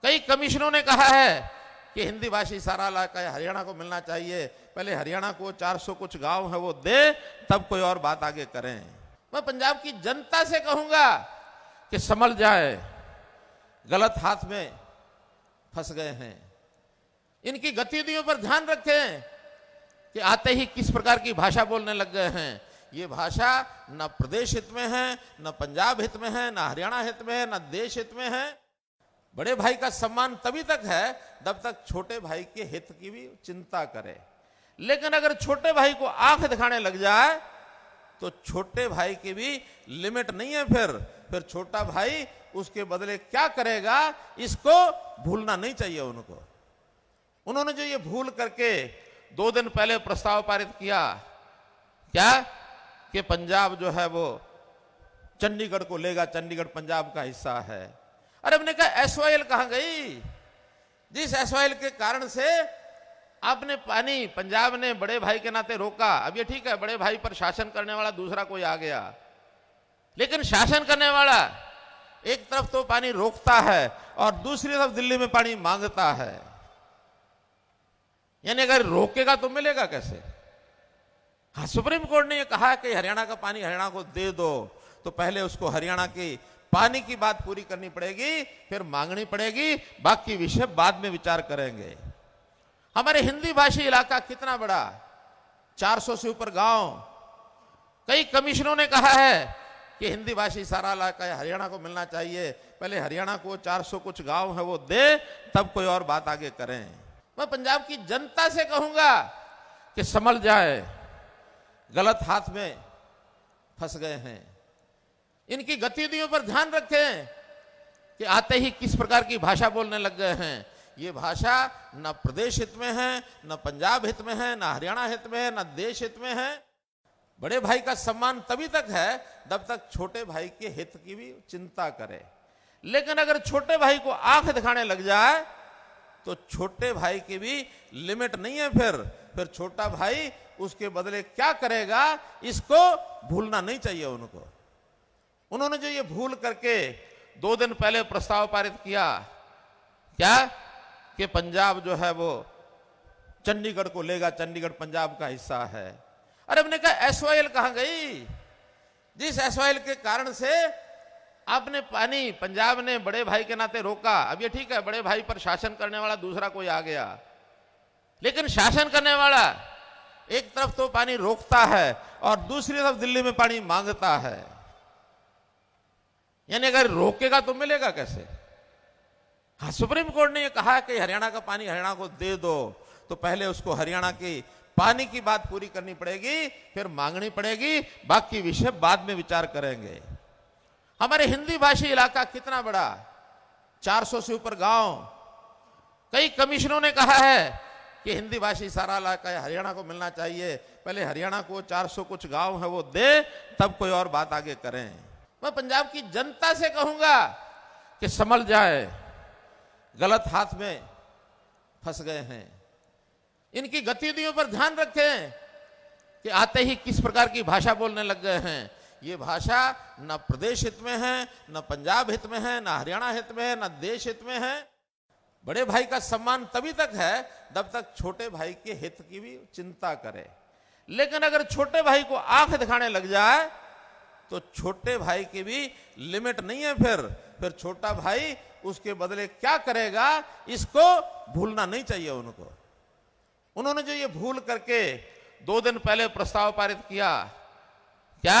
कई कमिश्नरों ने कहा है कि हिंदी भाषी सारा इलाका हरियाणा को मिलना चाहिए, पहले हरियाणा को 400 कुछ गांव है वो दे, तब कोई और बात आगे करें। मैं पंजाब की जनता से कहूंगा कि संभल जाए, गलत हाथ में फंस गए हैं। इनकी गतिविधियों पर ध्यान रखें कि आते ही किस प्रकार की भाषा बोलने लग गए हैं। ये भाषा न प्रदेश हित में है, न पंजाब हित में है, न हरियाणा हित में है, न देश हित में है। बड़े भाई का सम्मान तभी तक है जब तक छोटे भाई के हित की भी चिंता करे। लेकिन अगर छोटे भाई को आंख दिखाने लग जाए तो छोटे भाई की भी लिमिट नहीं है। फिर छोटा भाई उसके बदले क्या करेगा, इसको भूलना नहीं चाहिए उनको। उन्होंने जो ये भूल करके 2 दिन पहले प्रस्ताव पारित किया, क्या कि पंजाब जो है वो चंडीगढ़ को लेगा, चंडीगढ़ पंजाब का हिस्सा है। अरे हमने कहा एसवाईएल कहां गई? जिस एसवाईएल के कारण से आपने पानी पंजाब ने बड़े भाई के नाते रोका। अब ये ठीक है, बड़े भाई पर शासन करने वाला दूसरा कोई आ गया, लेकिन शासन करने वाला एक तरफ तो पानी रोकता है और दूसरी तरफ दिल्ली में पानी मांगता है। यानी अगर रोकेगा तो मिलेगा कैसे? हाँ, सुप्रीम कोर्ट ने यह कहा कि हरियाणा का पानी हरियाणा को दे दो, तो पहले उसको हरियाणा की पानी की बात पूरी करनी पड़ेगी, फिर मांगनी पड़ेगी, बाकी विषय बाद में विचार करेंगे। हमारे हिंदी भाषी इलाका कितना बड़ा, 400 से ऊपर गांव। कई कमिश्नरों ने कहा है कि हिंदी भाषी सारा इलाका हरियाणा को मिलना चाहिए, पहले हरियाणा को 400 कुछ गांव है वो दे, तब कोई और बात आगे करें। मैं पंजाब की जनता से कहूंगा कि संभल जाए, गलत हाथ में फंस गए हैं। इनकी गतिविधियों पर ध्यान रखें कि आते ही किस प्रकार की भाषा बोलने लग गए हैं। ये भाषा न प्रदेश हित में है, न पंजाब हित में है, न हरियाणा हित में है, न देश हित में है। बड़े भाई का सम्मान तभी तक है जब तक छोटे भाई के हित की भी चिंता करे। लेकिन अगर छोटे भाई को आंख दिखाने लग जाए तो छोटे भाई की भी लिमिट नहीं है। फिर छोटा भाई उसके बदले क्या करेगा, इसको भूलना नहीं चाहिए उनको। उन्होंने जो ये भूल करके 2 दिन पहले प्रस्ताव पारित किया, क्या कि पंजाब जो है वो चंडीगढ़ को लेगा, चंडीगढ़ पंजाब का हिस्सा है। अरे हमने कहा एसवाईएल कहां गई? जिस एसवाईएल के कारण से आपने पानी पंजाब ने बड़े भाई के नाते रोका। अब ये ठीक है, बड़े भाई पर शासन करने वाला दूसरा कोई आ गया, लेकिन शासन करने वाला एक तरफ तो पानी रोकता है और दूसरी तरफ दिल्ली में पानी मांगता है। यानी अगर रोकेगा तो मिलेगा कैसे? हाँ, सुप्रीम कोर्ट ने यह कहा कि हरियाणा का पानी हरियाणा को दे दो, तो पहले उसको हरियाणा की पानी की बात पूरी करनी पड़ेगी, फिर मांगनी पड़ेगी, बाकी विषय बाद में विचार करेंगे। हमारे हिंदी भाषी इलाका कितना बड़ा, 400 से ऊपर गांव। कई कमिश्नरों ने कहा है कि हिंदी भाषी सारा इलाका हरियाणा को मिलना चाहिए, पहले हरियाणा को 400 कुछ गांव है वो दे, तब कोई और बात आगे करें। मैं पंजाब की जनता से कहूंगा कि संभल जाए, गलत हाथ में फंस गए हैं। इनकी गतिविधियों पर ध्यान रखें कि आते ही किस प्रकार की भाषा बोलने लग गए हैं। ये भाषा न प्रदेश हित में है, न पंजाब हित में है, न हरियाणा हित में है, न देश हित में है। बड़े भाई का सम्मान तभी तक है जब तक छोटे भाई के हित की भी चिंता करे। लेकिन अगर छोटे भाई को आंख दिखाने लग जाए तो छोटे भाई की भी लिमिट नहीं है। फिर छोटा भाई उसके बदले क्या करेगा, इसको भूलना नहीं चाहिए उनको। उन्होंने जो ये भूल करके 2 दिन पहले प्रस्ताव पारित किया, क्या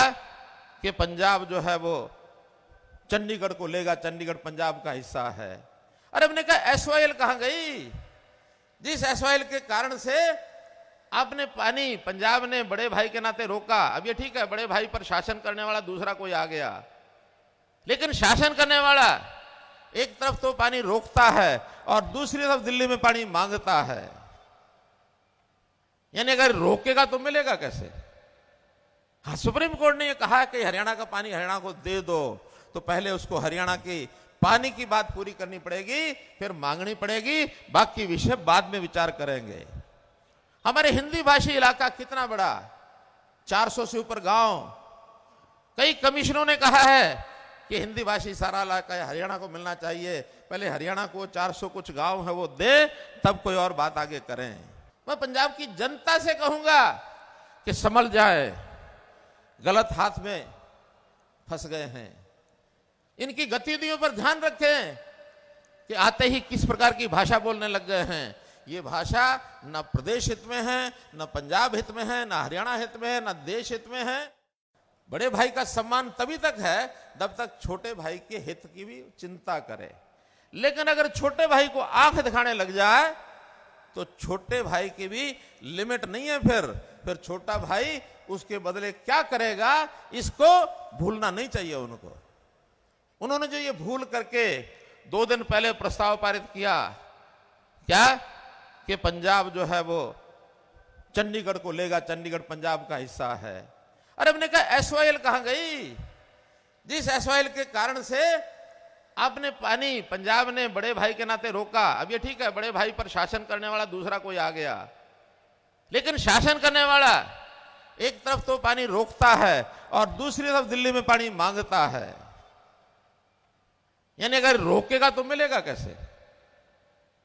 कि पंजाब जो है वो चंडीगढ़ को लेगा, चंडीगढ़ पंजाब का हिस्सा है। अरे हमने कहा एसवाईएल कहां गई? जिस एसवाईएल के कारण से आपने पानी पंजाब ने बड़े भाई के नाते रोका। अब ये ठीक है, बड़े भाई पर शासन करने वाला दूसरा कोई आ गया, लेकिन शासन करने वाला एक तरफ तो पानी रोकता है और दूसरी तरफ दिल्ली में पानी मांगता है। यानी अगर रोकेगा तो मिलेगा कैसे? हाँ, सुप्रीम कोर्ट ने यह कहा कि हरियाणा का पानी हरियाणा को दे दो, तो पहले उसको हरियाणा की पानी की बात पूरी करनी पड़ेगी, फिर मांगनी पड़ेगी, बाकी विषय बाद में विचार करेंगे। हमारे हिंदी भाषी इलाका कितना बड़ा, 400 से ऊपर गांव। कई कमिश्नरों ने कहा है कि हिंदी भाषी सारा इलाका हरियाणा को मिलना चाहिए, पहले हरियाणा को 400 कुछ गांव है वो दे, तब कोई और बात आगे करें। मैं पंजाब की जनता से कहूंगा कि संभल जाए, गलत हाथ में फंस गए हैं। इनकी गतिविधियों पर ध्यान रखें कि आते ही किस प्रकार की भाषा बोलने लग गए हैं। ये भाषा न प्रदेश हित में है, न पंजाब हित में है, न हरियाणा हित में है, न देश हित में है। बड़े भाई का सम्मान तभी तक है जब तक छोटे भाई के हित की भी चिंता करे। लेकिन अगर छोटे भाई को आंख दिखाने लग जाए तो छोटे भाई की भी लिमिट नहीं है। फिर छोटा भाई उसके बदले क्या करेगा, इसको भूलना नहीं चाहिए उनको। उन्होंने जो ये भूल करके 2 दिन पहले प्रस्ताव पारित किया, क्या कि पंजाब जो है वो चंडीगढ़ को लेगा, चंडीगढ़ पंजाब का हिस्सा है। अरे हमने कहा एसवाईएल कहां गई? जिस एसवाईएल के कारण से आपने पानी पंजाब ने बड़े भाई के नाते रोका। अब ये ठीक है, बड़े भाई पर शासन करने वाला दूसरा कोई आ गया, लेकिन शासन करने वाला एक तरफ तो पानी रोकता है और दूसरी तरफ दिल्ली में पानी मांगता है। यानी अगर रोकेगा तो मिलेगा कैसे?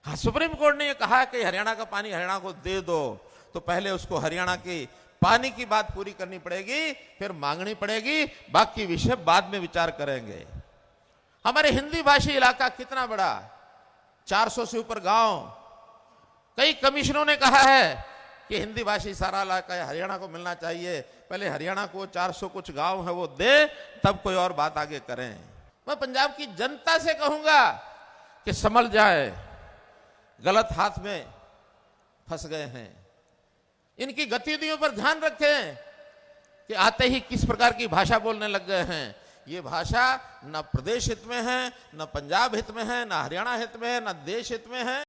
हाँ, सुप्रीम कोर्ट ने यह कहा कि हरियाणा का पानी हरियाणा को दे दो, तो पहले उसको हरियाणा की पानी की बात पूरी करनी पड़ेगी, फिर मांगनी पड़ेगी, बाकी विषय बाद में विचार करेंगे। हमारे हिंदी भाषी इलाका कितना बड़ा, 400 से ऊपर गांव। कई कमिश्नरों ने कहा है कि हिंदी भाषी सारा इलाका हरियाणा को मिलना चाहिए, पहले हरियाणा को 400 कुछ गांव है वो दे, तब कोई और बात आगे करें। मैं पंजाब की जनता से कहूंगा कि संभल जाए, गलत हाथ में फंस गए हैं। इनकी गतिविधियों पर ध्यान रखें कि आते ही किस प्रकार की भाषा बोलने लग गए हैं। ये भाषा न प्रदेश हित में है, न पंजाब हित में है, न हरियाणा हित में है, न देश हित में है।